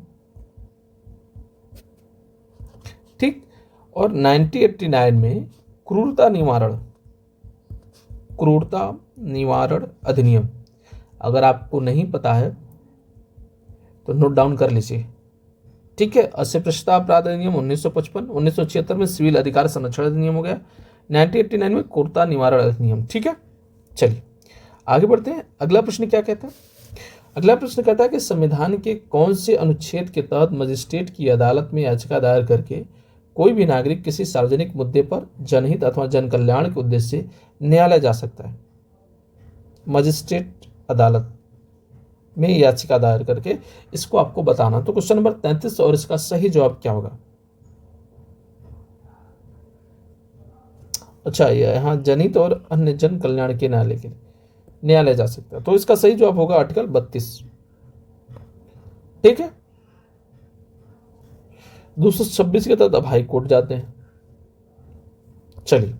ठीक, और 1989 में क्रूरता निवारण अधिनियम। अगर आपको नहीं पता है तो नोट डाउन कर लीजिए। ठीक है, अस्पृश्यता अपराध अधिनियम 1955, 1976 में सिविल अधिकार संरक्षण अधिनियम हो गया, 1989 में क्रूरता निवारण अधिनियम। ठीक है, चलिए आगे बढ़ते हैं। अगला प्रश्न क्या कहता है? अगला प्रश्न कहता है कि संविधान के कौन से अनुच्छेद के तहत मजिस्ट्रेट की अदालत में याचिका दायर करके कोई भी नागरिक किसी सार्वजनिक मुद्दे पर जनहित अथवा जन कल्याण के उद्देश्य से न्यायालय जा सकता है? मजिस्ट्रेट अदालत में याचिका दायर करके इसको आपको बताना। तो क्वेश्चन नंबर 33 और इसका सही जवाब क्या होगा? अच्छा, यहाँ जनहित और अन्य जन कल्याण के न्यायालय के न्यायालय जा सकता है, तो इसका सही जवाब होगा आर्टिकल 32। ठीक है, 226 के तहत अब हाई कोर्ट जाते हैं। चलिए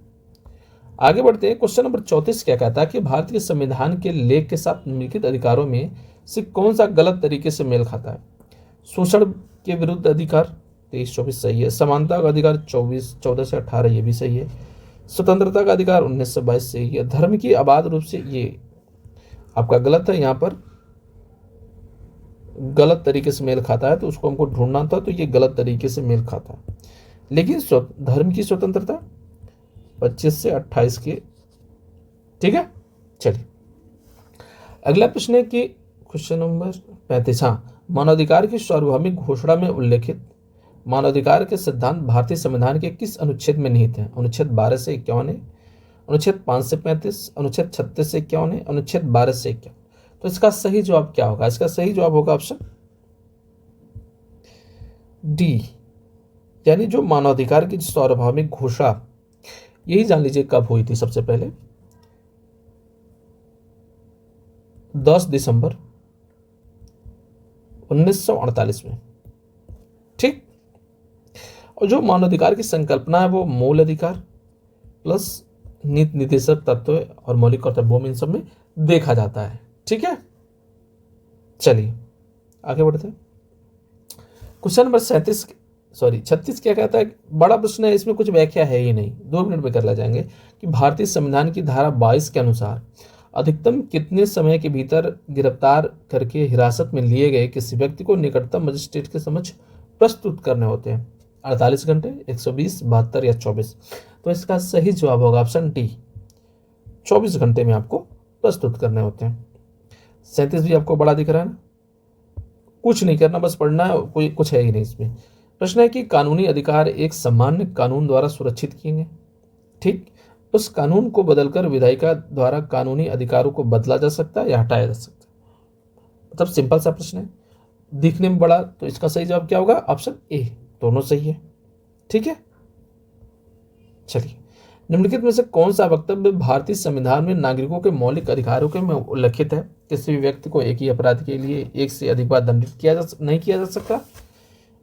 आगे बढ़ते हैं। क्वेश्चन नंबर 34 क्या कहता है कि भारतीय संविधान के लेख के साथ निम्नलिखित अधिकारों में से कौन सा गलत तरीके से मेल खाता है? शोषण के विरुद्ध अधिकार 23-24 सही है। समानता का अधिकार 14 से 18 ये भी सही है। स्वतंत्रता का अधिकार 19 से 22 सही है। धर्म की अबाध रूप से ये आपका गलत है, यहाँ पर गलत तरीके से मेल खाता है, तो उसको हमको ढूंढना था, तो ये गलत तरीके से मेल खाता है। लेकिन धर्म की स्वतंत्रता 25 से 28 के, ठीक है। चलिए अगला प्रश्न है कि क्वेश्चन नंबर 35, हाँ, मानवाधिकार की सार्वभौमिक घोषणा में उल्लेखित मानवाधिकार के सिद्धांत भारतीय संविधान के किस अनुच्छेद में निहित हैं? अनुच्छेद 12 से 51 है, अनुच्छेद 5 से 35, अनुच्छेद 36 से 51 है, अनुच्छेद 12 से 51। तो इसका सही जवाब क्या होगा? इसका सही जवाब होगा ऑप्शन डी, यानी जो मानवाधिकार की सार्वभौमिक घोषणा, यही जान लीजिए कब हुई थी? सबसे पहले 10 दिसंबर 1948 में, ठीक। और जो मानवाधिकार की संकल्पना है वो मूल अधिकार प्लस नीति निर्देशक तत्व और मौलिक कर्तव्यों में, इन सब में देखा जाता है, ठीक है। चलिए आगे बढ़ते हैं। क्वेश्चन नंबर 36 क्या कहता है? बड़ा प्रश्न है, इसमें कुछ व्याख्या है ही नहीं, 2 मिनट में कर ला जाएंगे कि भारतीय संविधान की धारा 22 के अनुसार अधिकतम कितने समय के भीतर गिरफ्तार करके हिरासत में लिए गए किसी व्यक्ति को निकटतम मजिस्ट्रेट के समक्ष प्रस्तुत करने होते हैं? 48 घंटे, 120, 72 या 24? तो इसका सही जवाब होगा ऑप्शन डी, 24 घंटे में आपको प्रस्तुत करने होते हैं। 37 भी आपको बड़ा दिख रहा है ना? कुछ नहीं करना, बस पढ़ना है, कोई कुछ है ही नहीं इसमें। प्रश्न है कि कानूनी अधिकार एक सामान्य कानून द्वारा सुरक्षित किए गए, ठीक। उस कानून को बदलकर विधायिका द्वारा कानूनी अधिकारों को बदला जा सकता है या हटाया जा सकता है? मतलब सिंपल सा प्रश्न है, दिखने में बड़ा, तो इसका सही जवाब क्या होगा? ऑप्शन ए, दोनों सही है, ठीक है। चलिए निम्नलिखित में से कौन सा वक्तव्य भारतीय संविधान में नागरिकों के मौलिक अधिकारों के में उल्लेखित है? किसी भी व्यक्ति को एक ही अपराध के लिए एक से अधिक बार दंडित नहीं किया जा सकता।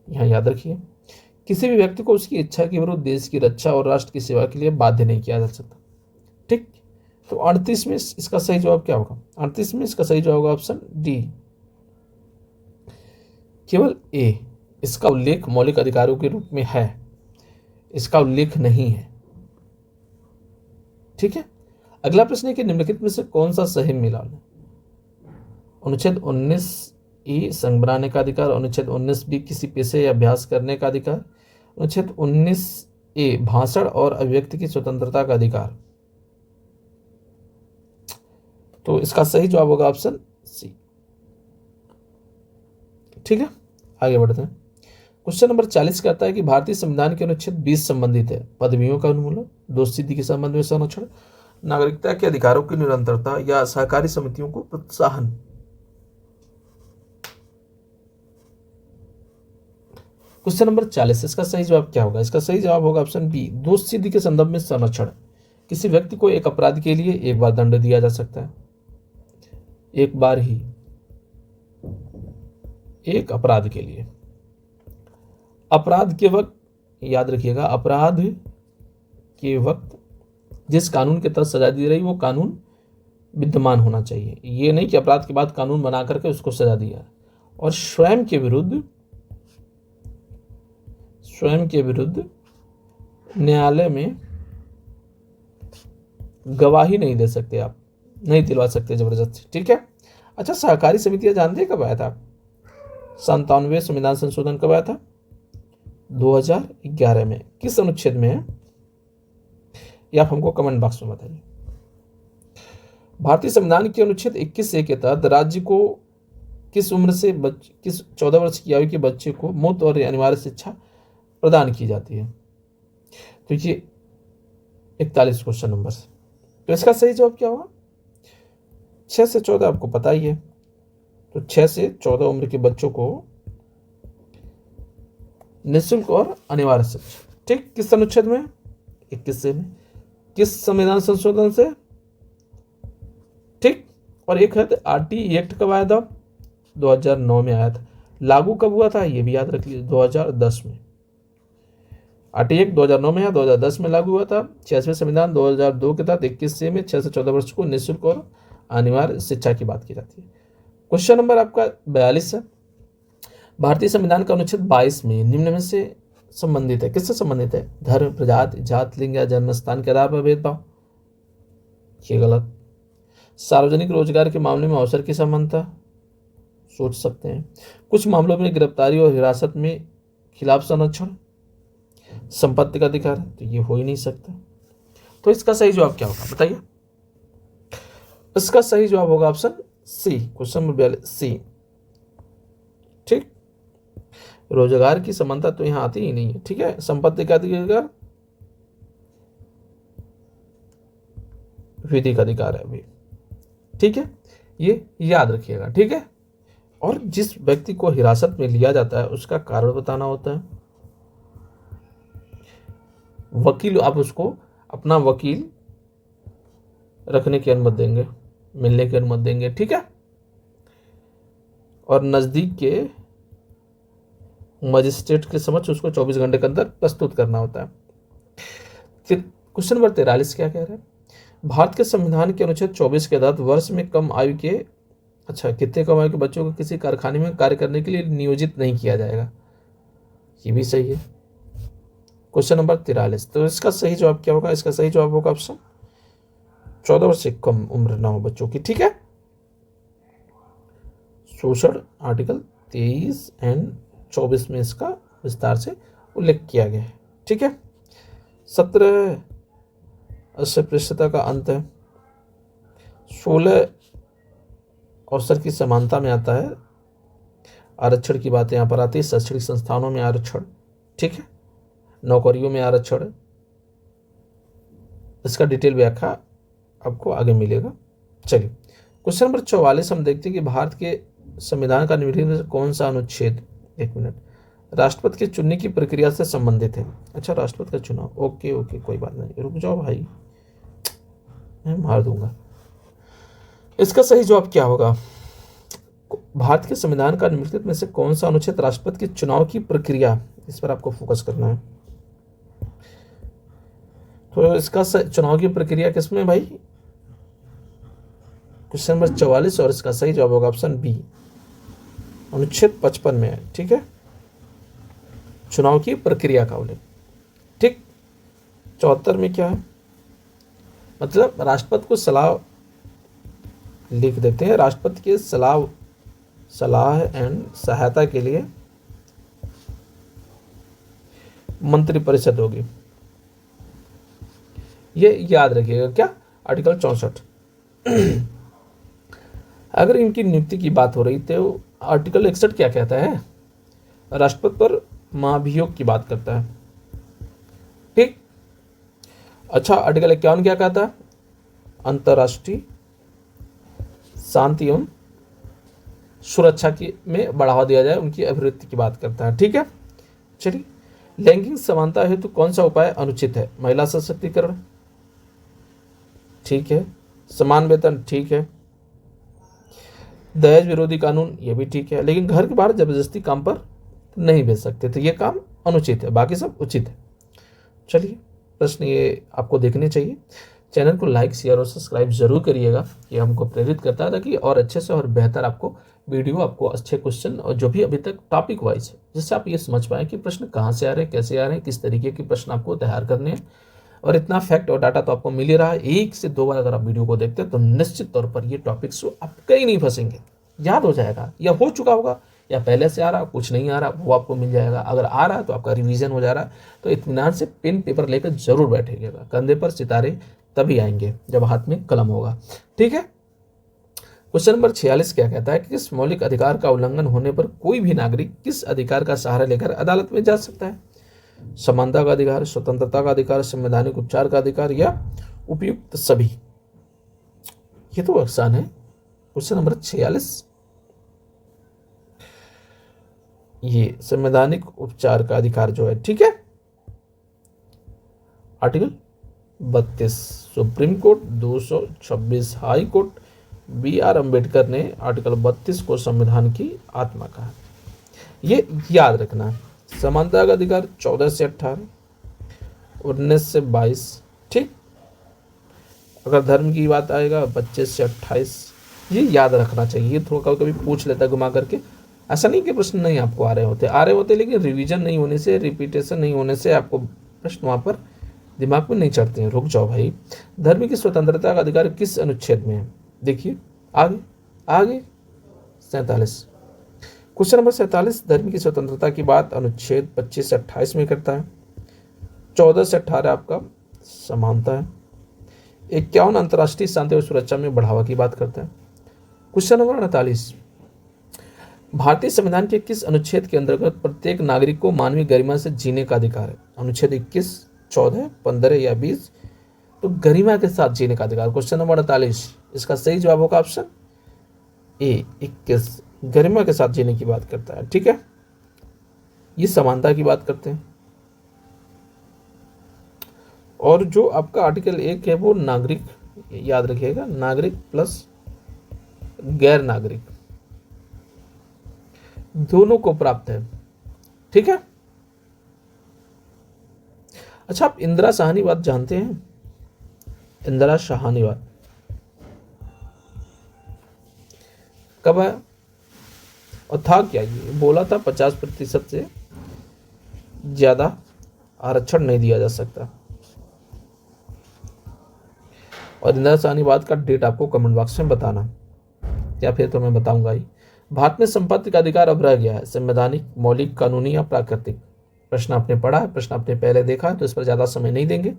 यहाँ याद रखिए, किसी भी व्यक्ति को उसकी इच्छा के विरुद्ध देश की रक्षा और राष्ट्र की सेवा के लिए बाध्य नहीं किया जा सकता, ठीक। तो 38 में इसका सही जवाब क्या होगा? 38 में इसका सही जवाब होगा ऑप्शन डी, केवल ए। इसका उल्लेख मौलिक अधिकारों के रूप में है, इसका उल्लेख नहीं है, ठीक है। अगला प्रश्न है कि निम्नलिखित में से कौन सा सही मिलान है? अनुच्छेद 19 संघ बनाने का अधिकार, अनुच्छेद 19 किसी पेशे या अभ्यास करने का अधिकार, अनुच्छेद 19 भाषण और अभिव्यक्ति की स्वतंत्रता का अधिकार। तो इसका सही जवाब होगा ऑप्शन सी, ठीक है। आगे बढ़ते हैं। क्वेश्चन नंबर 40 कहता है कि भारतीय संविधान के अनुच्छेद 20 संबंधित है पदवियों का उन्मूलन, दोस्ती के संबंध में संरक्षण, नागरिकता के अधिकारों की निरंतरता या सहकारी समितियों को प्रोत्साहन। क्वेश्चन नंबर 40, इसका सही जवाब क्या होगा? इसका सही जवाब होगा ऑप्शन बी, दोषसिद्धि के संदर्भ में संरक्षण। किसी व्यक्ति को एक अपराध के लिए एक बार दंड दिया जा सकता है, एक बार ही, एक अपराध के लिए। अपराध के वक्त याद रखिएगा, अपराध के वक्त जिस कानून के तहत सजा दी रही वो कानून विद्यमान होना चाहिए, ये नहीं कि अपराध के बाद कानून बना करके उसको सजा दिया। और स्वयं के विरुद्ध न्यायालय में गवाही नहीं दे सकते, आप नहीं दिलवा सकते जबरदस्ती, ठीक है। अच्छा, सहकारी समितियां जानते हैं कब आया था? 97वें संविधान संशोधन कब आया था? 2011 में। किस अनुच्छेद में है ये आप हमको कमेंट बॉक्स में बताइए। भारतीय संविधान के अनुच्छेद 21A के तहत राज्य को किस उम्र से किस 14 वर्ष की आयु के बच्चे को मुफ्त और अनिवार्य शिक्षा प्रदान की जाती है? तो ये 41 क्वेश्चन नंबर से। तो इसका सही जवाब क्या होगा? 6 से 14 आपको पता ही है, तो 6 से 14 उम्र के बच्चों को निःशुल्क और अनिवार्य शिक्षा। ठीक, किस अनुच्छेद में? 21 से में। किस संविधान संशोधन से? ठीक, और एक है आरटी एक्ट कब आया था? 2009 में आया था। लागू कब हुआ था? ये भी याद रख लीजिए, 2010 में। आरटी एक्ट 2009 में है, 2010 में लागू हुआ था। 66वें संविधान 2002 के तहत 21 से में 6 से 14 वर्ष को निःशुल्क और अनिवार्य शिक्षा की बात की जाती है। क्वेश्चन नंबर आपका 42 है। भारतीय संविधान का अनुच्छेद 22 में निम्न में से संबंधित है, किससे संबंधित है? धर्म, प्रजाति, जात, लिंग या जन्म स्थान के आधार पर भेदभाव, ये गलत। सार्वजनिक रोजगार के मामले में अवसर की समानता, सोच सकते हैं। कुछ मामलों में गिरफ्तारी और हिरासत में खिलाफ संरक्षण, संपत्ति का अधिकार, तो ये हो ही नहीं सकता। तो इसका सही जवाब क्या होगा बताइए? इसका सही जवाब होगा ऑप्शन सी, क्वेश्चन नंबर 42 सी। ठीक, रोजगार की समानता तो यहां आती ही नहीं है। ठीक है, संपत्ति का अधिकार विधि का अधिकार है अभी। ठीक है, ये याद रखिएगा। ठीक है, और जिस व्यक्ति को हिरासत में लिया जाता है उसका कारण बताना होता है। वकील, आप उसको अपना वकील रखने की अनुमति देंगे, मिलने की अनुमति देंगे। ठीक है, और नजदीक के मजिस्ट्रेट के समक्ष उसको 24 घंटे के अंदर प्रस्तुत करना होता है। फिर क्वेश्चन नंबर 43 क्या कह रहे हैं? भारत के संविधान के अनुच्छेद 24 के तहत वर्ष में कम आयु के कितने कम आयु के बच्चों को किसी कारखाने में कार्य करने के लिए नियोजित नहीं किया जाएगा। ये भी सही है। क्वेश्चन नंबर 43, तो इसका सही जवाब क्या होगा? इसका सही जवाब होगा ऑप्शन 14 वर्ष से कम उम्र ना हो बच्चों की। ठीक है, शोषण आर्टिकल 23 एंड 24 में इसका विस्तार से उल्लेख किया गया है। ठीक है, 17 अस्पृश्यता का अंत है। 16 अवसर की समानता में आता है। आरक्षण की बात यहाँ पर आती है। शैक्षणिक संस्थानों में आरक्षण, ठीक है, नौकरियों में आरक्षण, इसका डिटेल व्याख्या आपको आगे मिलेगा। चलिए, क्वेश्चन नंबर 44 हम देखते हैं कि भारत के संविधान का निम्नलिखित में से कौन सा अनुच्छेद, एक मिनट, राष्ट्रपति के चुनने की प्रक्रिया से संबंधित है। अच्छा, राष्ट्रपति का चुनाव, ओके ओके, कोई बात नहीं, रुक जाओ भाई, मैं मार दूंगा। इसका सही जवाब क्या होगा? भारत के संविधान का निम्नलिखित में से कौन सा अनुच्छेद राष्ट्रपति के चुनाव की प्रक्रिया, इस पर आपको फोकस करना है। तो इसका चुनाव की प्रक्रिया किसमें भाई? क्वेश्चन नंबर 44, और इसका सही जवाब होगा ऑप्शन बी, अनुच्छेद 55 में है। ठीक है, चुनाव की प्रक्रिया का उल्लेख। ठीक, 74 में क्या है? मतलब राष्ट्रपति को सलाह लिख देते हैं, राष्ट्रपति के सलाह एंड सहायता के लिए मंत्रिपरिषद होगी। ये याद रखिएगा, क्या? आर्टिकल 64। अगर इनकी नियुक्ति की बात हो रही तो आर्टिकल 61 क्या कहता है? राष्ट्रपति पर महाभियोग की बात करता है। ठीक, अच्छा, आर्टिकल 51 क्या कहता है? अंतर्राष्ट्रीय शांति एवं सुरक्षा की में बढ़ावा दिया जाए, उनकी अभिवृद्धि की बात करता है। ठीक है, चलिए, लैंगिक समानता हेतु कौन सा उपाय अनुचित है? महिला सशक्तिकरण, ठीक है, समान वेतन, ठीक है, दहेज विरोधी कानून, ये भी ठीक है, लेकिन घर के बाहर जबरदस्ती काम पर नहीं भेज सकते, तो ये काम अनुचित है, बाकी सब उचित है। चलिए, प्रश्न ये आपको देखने चाहिए। चैनल को लाइक, शेयर और सब्सक्राइब जरूर करिएगा, ये हमको प्रेरित करता है ताकि और अच्छे से और बेहतर आपको वीडियो, आपको अच्छे क्वेश्चन और जो भी अभी तक टॉपिक वाइज है, जिससे आप ये समझ पाएँ कि प्रश्न कहाँ से आ रहे हैं, कैसे आ रहे हैं, किस तरीके के प्रश्न आपको तैयार करने हैं। और इतना फैक्ट और डाटा तो आपको मिल ही रहा है। 1 से 2 बार अगर आप वीडियो को देखते हैं तो निश्चित तौर पर ये टॉपिक्स आप कहीं नहीं फंसेंगे, याद हो जाएगा, या हो चुका होगा, या पहले से आ रहा, कुछ नहीं आ रहा, वो आपको मिल जाएगा। अगर आ रहा है तो आपका रिवीजन हो जा रहा है, तो इत्मीनान से पेन पेपर लेकर जरूर बैठेगा। कंधे पर सितारे तभी आएंगे जब हाथ में कलम होगा। ठीक है, क्वेश्चन नंबर 46 क्या कहता है कि किस मौलिक अधिकार का उल्लंघन होने पर कोई भी नागरिक किस अधिकार का सहारा लेकर अदालत में जा सकता है? समानता का अधिकार, स्वतंत्रता का अधिकार, संवैधानिक उपचार का अधिकार, या उपयुक्त सभी? ये तो आसान है। क्वेश्चन नंबर 46, ये संवैधानिक उपचार का अधिकार जो है, ठीक है। Article 32 supreme court, 226 high court, B.R. Ambedkar ने आर्टिकल 32 को संविधान की आत्मा कहा। ये याद रखना है। समानता का अधिकार 14 से 18, 19 से 22, ठीक। अगर धर्म की बात आएगा 25 से 28, ये याद रखना चाहिए। ये थोड़ा कभी कभी पूछ लेता है घुमा करके। ऐसा नहीं कि प्रश्न नहीं आपको आ रहे होते, लेकिन रिवीजन नहीं होने से, रिपीटेशन नहीं होने से आपको प्रश्न वहाँ पर दिमाग में नहीं चढ़ते हैं। रुक जाओ भाई। धर्म की स्वतंत्रता का अधिकार किस अनुच्छेद में है? देखिए आगे आगे 47, क्वेश्चन नंबर 47, धर्म की स्वतंत्रता की बात अनुच्छेद 25 से 28 में करता है। 14 से 18 आपका समानता है। 51 अंतर्राष्ट्रीय शांति और सुरक्षा में बढ़ावा की बात करता है। क्वेश्चन नंबर 48, भारतीय संविधान के किस अनुच्छेद के अंतर्गत प्रत्येक नागरिक को मानवीय गरिमा से जीने का अधिकार है? अनुच्छेद 21, 14, 15 या 20? तो गरिमा के साथ जीने का अधिकार। क्वेश्चन नंबर 48, इसका सही जवाब होगा ऑप्शन ए 21, गरिमा के साथ जीने की बात करता है, ठीक है। ये समानता की बात करते हैं। और जो आपका आर्टिकल 1 है वो नागरिक, याद रखिएगा, नागरिक प्लस गैर नागरिक दोनों को प्राप्त है, ठीक है। अच्छा, आप इंदिरा साहनीवाद जानते हैं? इंदिरा साहनीवाद कब आया और था क्या? ये बोला था 50% से ज्यादा आरक्षण नहीं दिया जा सकता। और इंदिरा साहनीवाद का डेट आपको कमेंट बॉक्स में बताना, या फिर तो मैं बताऊंगा ही। भारत में संपत्ति का अधिकार अब रह गया है संवैधानिक, मौलिक, कानूनी या प्राकृतिक? प्रश्न आपने पढ़ा है, प्रश्न आपने पहले देखा है, तो इस पर ज़्यादा समय नहीं देंगे।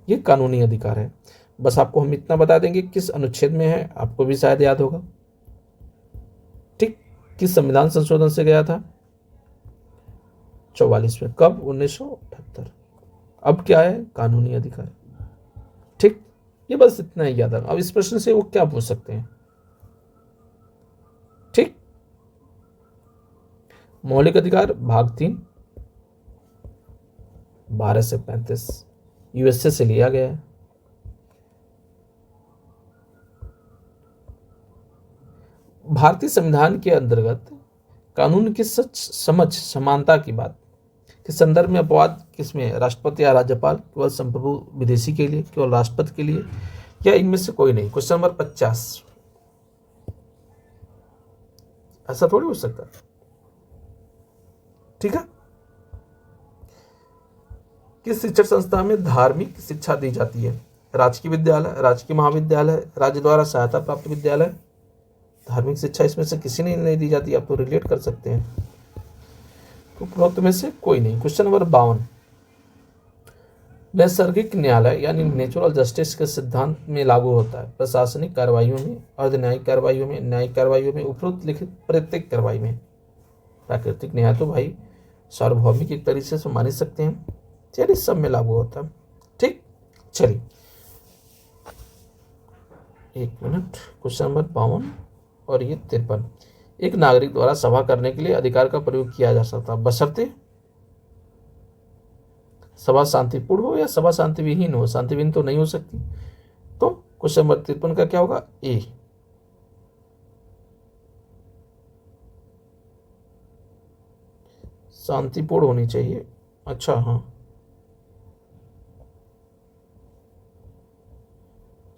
ये कानूनी अधिकार है। बस आपको हम इतना बता देंगे किस अनुच्छेद में है, आपको भी शायद याद होगा, ठीक। किस संविधान संशोधन से गया था? 44 में। कब? 1978। अब क्या है? कानूनी अधिकार, ठीक। ये बस इतना ही याद रखना। अब इस प्रश्न से वो क्या पूछ सकते हैं, ठीक। मौलिक अधिकार भाग 3, 12 से 35, यूएसए से लिया गया है। भारतीय संविधान के अंतर्गत कानून की सच समझ समानता की बात के संदर्भ में अपवाद किसमें? राष्ट्रपति या राज्यपाल, केवल संप्रभु विदेशी के लिए, केवल राष्ट्रपति के लिए, या इनमें से कोई नहीं? Question number 50। ऐसा थोड़ी हो सकता, ठीक है। किस शिक्षण संस्था में धार्मिक शिक्षा दी जाती है? राजकीय विद्यालय, राजकीय महाविद्यालय, राज्य द्वारा सहायता प्राप्त विद्यालय? धार्मिक शिक्षा इसमें से किसी ने नहीं दी जाती। आप तो रिलेट कर सकते हैं, तो उपरोक्त में से कोई नहीं। क्वेश्चन नंबर 52, नैसर्गिक न्यायालय यानी नेचुरल जस्टिस के सिद्धांत में लागू होता है प्रशासनिक कार्रवाइयों में, अर्धन्यायिक कार्रवाइयों में, न्यायिक कार्रवाइयों में, उपरोक्त लिखित प्रत्येक कार्रवाई में? प्राकृतिक न्याय तो भाई सार्वभौमिक एक तरीके से मान सकते हैं, चलिए सब में लागू होता है, ठीक। चलिए एक मिनट, क्वेश्चन नंबर 52 और ये 53, एक नागरिक द्वारा सभा करने के लिए अधिकार का प्रयोग किया जा सकता है बशर्ते सभा शांतिपूर्ण हो या सभा शांति विहीन हो। शांति विहीन तो नहीं हो सकती। तो क्वेश्चन नंबर 53 का क्या होगा? ए। शांतिपूर्ण होनी चाहिए। अच्छा, हाँ,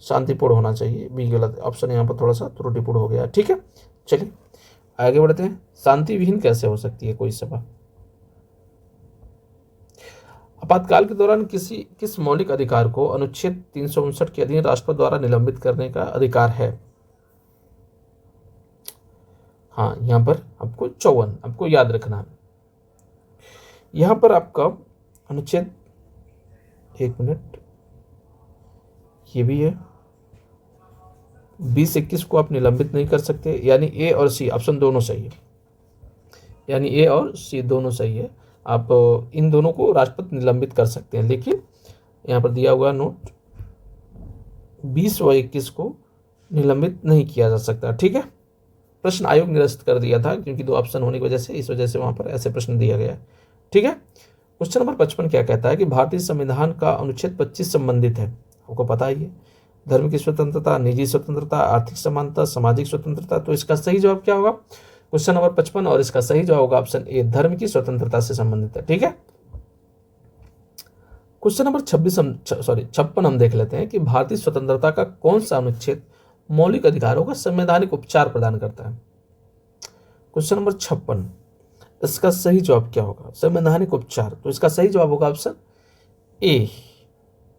शांतिपूर्ण होना चाहिए। बी गलत, ऑप्शन यहाँ पर थोड़ा सा त्रुटिपूर्ण हो गया, ठीक है। चलिए आगे बढ़ते हैं। शांति विहीन कैसे हो सकती है कोई सभा? आपातकाल के दौरान किस मौलिक अधिकार को अनुच्छेद 359 के अधीन राष्ट्रपति द्वारा निलंबित करने का अधिकार है? हाँ, यहाँ पर आपको 54 आपको याद रखना है। यहाँ पर आपका अनुच्छेद, एक मिनट, ये भी है 20-21 को आप निलंबित नहीं कर सकते, यानी ए और सी ऑप्शन दोनों सही है, यानी ए और सी दोनों सही है। आप इन दोनों को राष्ट्रपति निलंबित कर सकते हैं, लेकिन यहाँ पर दिया हुआ नोट 20 व 21 को निलंबित नहीं किया जा सकता, ठीक है। प्रश्न आयोग निरस्त कर दिया था, क्योंकि 2 ऑप्शन होने की वजह से, इस वजह से वहां पर ऐसे प्रश्न दिया गया है। ठीक है। क्वेश्चन नंबर 55 क्या कहता है कि भारतीय संविधान का अनुच्छेद 25 संबंधित है, आपको पता ही है, धर्म की स्वतंत्रता, निजी स्वतंत्रता, आर्थिक समानता, सामाजिक स्वतंत्रता। तो इसका सही जवाब क्या होगा क्वेश्चन नंबर 55, और इसका सही जवाब होगा ऑप्शन ए, धर्म की स्वतंत्रता से संबंधित है। ठीक है। क्वेश्चन नंबर 56 हम देख लेते हैं कि भारतीय स्वतंत्रता का कौन सा अनुच्छेद मौलिक अधिकारों का संवैधानिक उपचार प्रदान करता है। क्वेश्चन नंबर 56, इसका सही जवाब क्या होगा, संवैधानिक उपचार। तो इसका सही जवाब होगा ऑप्शन ए।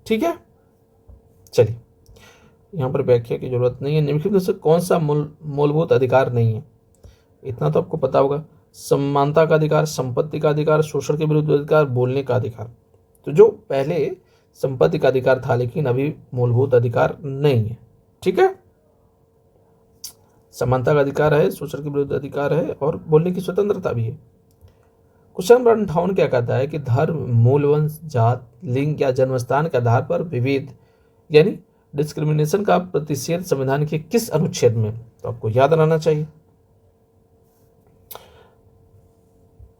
ठीक है। चलिए, यहाँ पर व्याख्या की जरूरत नहीं है। निम्नलिखित में से कौन सा मूलभूत अधिकार नहीं है, इतना तो आपको पता होगा। समानता का अधिकार, संपत्ति का अधिकार, शोषण के विरुद्ध अधिकार, बोलने का अधिकार। तो जो पहले संपत्ति का अधिकार था, लेकिन अभी मूलभूत अधिकार नहीं है। ठीक है। समानता का अधिकार है, शोषण के विरुद्ध अधिकार है, और बोलने की स्वतंत्रता भी है। क्वेश्चन नंबर 58 क्या कहता है कि धर्म, मूल वंश, जात, लिंग या जन्मस्थान के आधार पर विभेद यानी डिस्क्रिमिनेशन का प्रतिषेध संविधान के किस अनुच्छेद में। तो आपको याद रहना चाहिए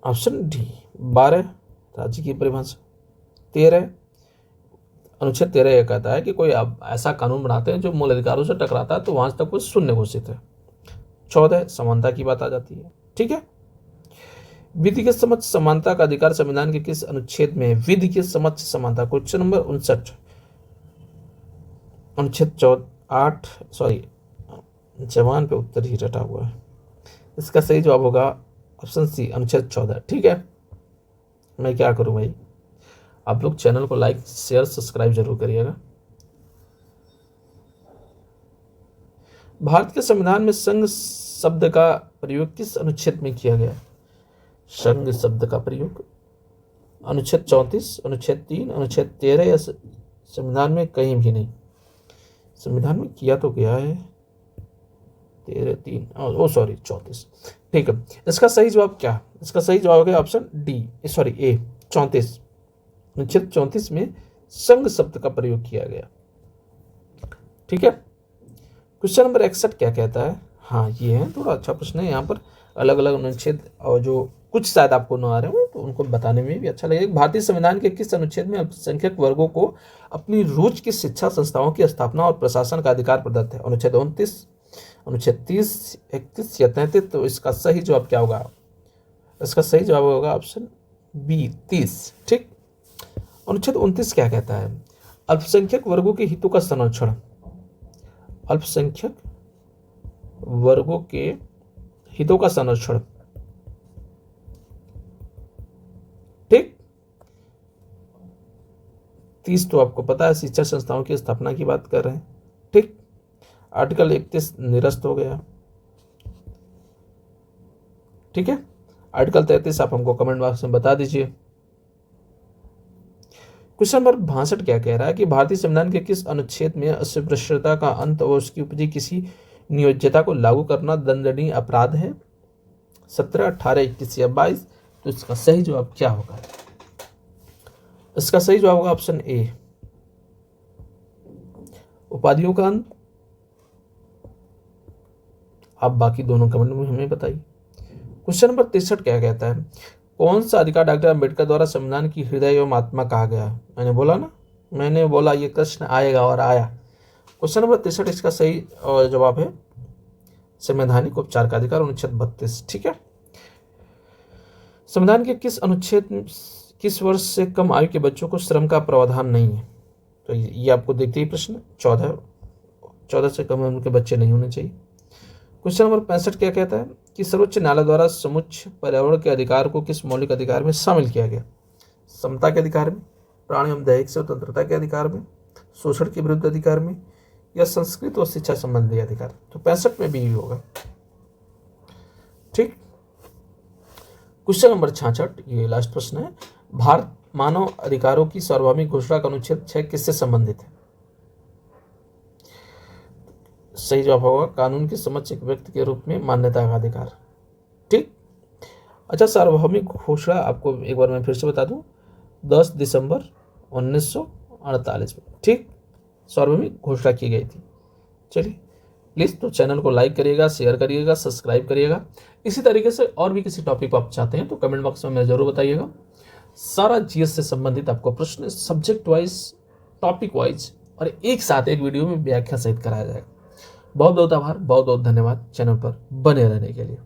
ऑप्शन डी, 12 राज्य की परिभाषा, 13 अनुच्छेद 13 यह कहता है कि कोई आप ऐसा कानून बनाते हैं जो मूल अधिकारों से टकराता है तो वहां तक वो शून्य घोषित है। 14 समानता की बात आ जाती है। ठीक है। विधि के समक्ष समानता का अधिकार संविधान के किस अनुच्छेद में है, विधि के समक्ष समानता। क्वेश्चन नंबर 59, अनुच्छेद 8 जवान पे उत्तर ही रटा हुआ है, इसका सही जवाब होगा ऑप्शन सी, अनुच्छेद 14। ठीक है। मैं क्या करूं भाई, आप लोग चैनल को लाइक, शेयर, सब्सक्राइब जरूर करिएगा। भारत के संविधान में संघ शब्द का प्रयोग किस अनुच्छेद में किया गया। संघ शब्द का प्रयोग अनुच्छेद 34, अनुच्छेद 3, अनुच्छेद 13 या संविधान में कहीं भी नहीं। संविधान में किया तो गया है 34। ठीक है। इसका सही जवाब क्या, इसका सही जवाब है ऑप्शन डी, ए, 34। अनुच्छेद 34 में संघ शब्द का प्रयोग किया गया। ठीक है। क्वेश्चन नंबर 61 क्या कहता है, हाँ ये है थोड़ा अच्छा प्रश्न है, यहाँ पर अलग अलग अनुच्छेद और जो कुछ शायद आपको न आ रहे हो तो उनको बताने में भी अच्छा लगेगा। भारतीय संविधान के किस अनुच्छेद में अल्पसंख्यक वर्गों को अपनी रुचि की शिक्षा संस्थाओं की स्थापना और प्रशासन का अधिकार प्रदत्त है। अनुच्छेद 29, अनुच्छेद 30, 31 या 33। तो इसका सही जवाब क्या होगा, इसका सही जवाब होगा ऑप्शन बी, 30। ठीक। अनुच्छेद 29 क्या कहता है, अल्पसंख्यक वर्गों के हितों का संरक्षण। अल्पसंख्यक वर्गों के हितों का संरक्षण। ठीक। 30 तो आपको पता है, शिक्षा संस्थाओं की स्थापना की बात कर रहे हैं। ठीक। आर्टिकल 31 निरस्त हो गया। ठीक है। आर्टिकल 33 आप हमको कमेंट बॉक्स में बता दीजिए। क्वेश्चन नंबर 62 क्या कह रहा है कि भारतीय संविधान के किस अनुच्छेद में अस्पृश्यता का अंत और उसकी उपजी किसी नियोज्यता को लागू करना दंडनीय अपराध है। 17, 18, 21 या 22। तो इसका सही जवाब क्या होगा, इसका सही जवाब होगा ऑप्शन ए, उपाधियों का अंत। आप बाकी दोनों कमेंट में हमें बताइए। क्वेश्चन नंबर 63 क्या कहता है, कौन सा अधिकार डॉक्टर अम्बेडकर द्वारा संविधान की हृदय एवं आत्मा कहा गया है। मैंने बोला ये प्रश्न आएगा और आया। क्वेश्चन नंबर 63 इसका सही जवाब है संवैधानिक उपचार का अधिकार, अनुच्छेद 32। ठीक है। संविधान के किस अनुच्छेद में किस वर्ष से कम आयु के बच्चों को श्रम का प्रावधान नहीं है। तो ये आपको देखते ही प्रश्न 14 से कम उम्र के बच्चे नहीं होने चाहिए। क्वेश्चन नंबर 65 क्या कहता है कि सर्वोच्च न्यायालय द्वारा समुच्च पर्यावरण के अधिकार को किस मौलिक अधिकार में शामिल किया गया। समता के अधिकार में, प्राणी एवं दैहिक स्वतंत्रता के अधिकार में, शोषण के विरुद्ध अधिकार में, या संस्कृत और शिक्षा संबंधी अधिकार। तो 65 में भी होगा। ठीक। क्वेश्चन नंबर 66 ये लास्ट प्रश्न है, भारत मानव अधिकारों की सार्वभौमिक घोषणा का अनुच्छेद 6 किससे संबंधित है। सही जवाब होगा कानून के समक्ष एक व्यक्ति के रूप में मान्यता का अधिकार। ठीक। अच्छा, सार्वभौमिक घोषणा आपको एक बार मैं फिर से बता दूं, 10 दिसंबर 1948 में। ठीक, सार्वभौमिक घोषणा की गई थी। चलिए, प्लीज़ तो चैनल को लाइक करिएगा, शेयर करिएगा, सब्सक्राइब करिएगा। इसी तरीके से और भी किसी टॉपिक को आप चाहते हैं तो कमेंट बॉक्स में मुझे जरूर बताइएगा। सारा जीएस से संबंधित आपको प्रश्न सब्जेक्ट वाइज, टॉपिक वाइज और एक साथ एक वीडियो में व्याख्या सहित कराया जाएगा। बहुत बहुत आभार, बहुत बहुत धन्यवाद चैनल पर बने रहने के लिए।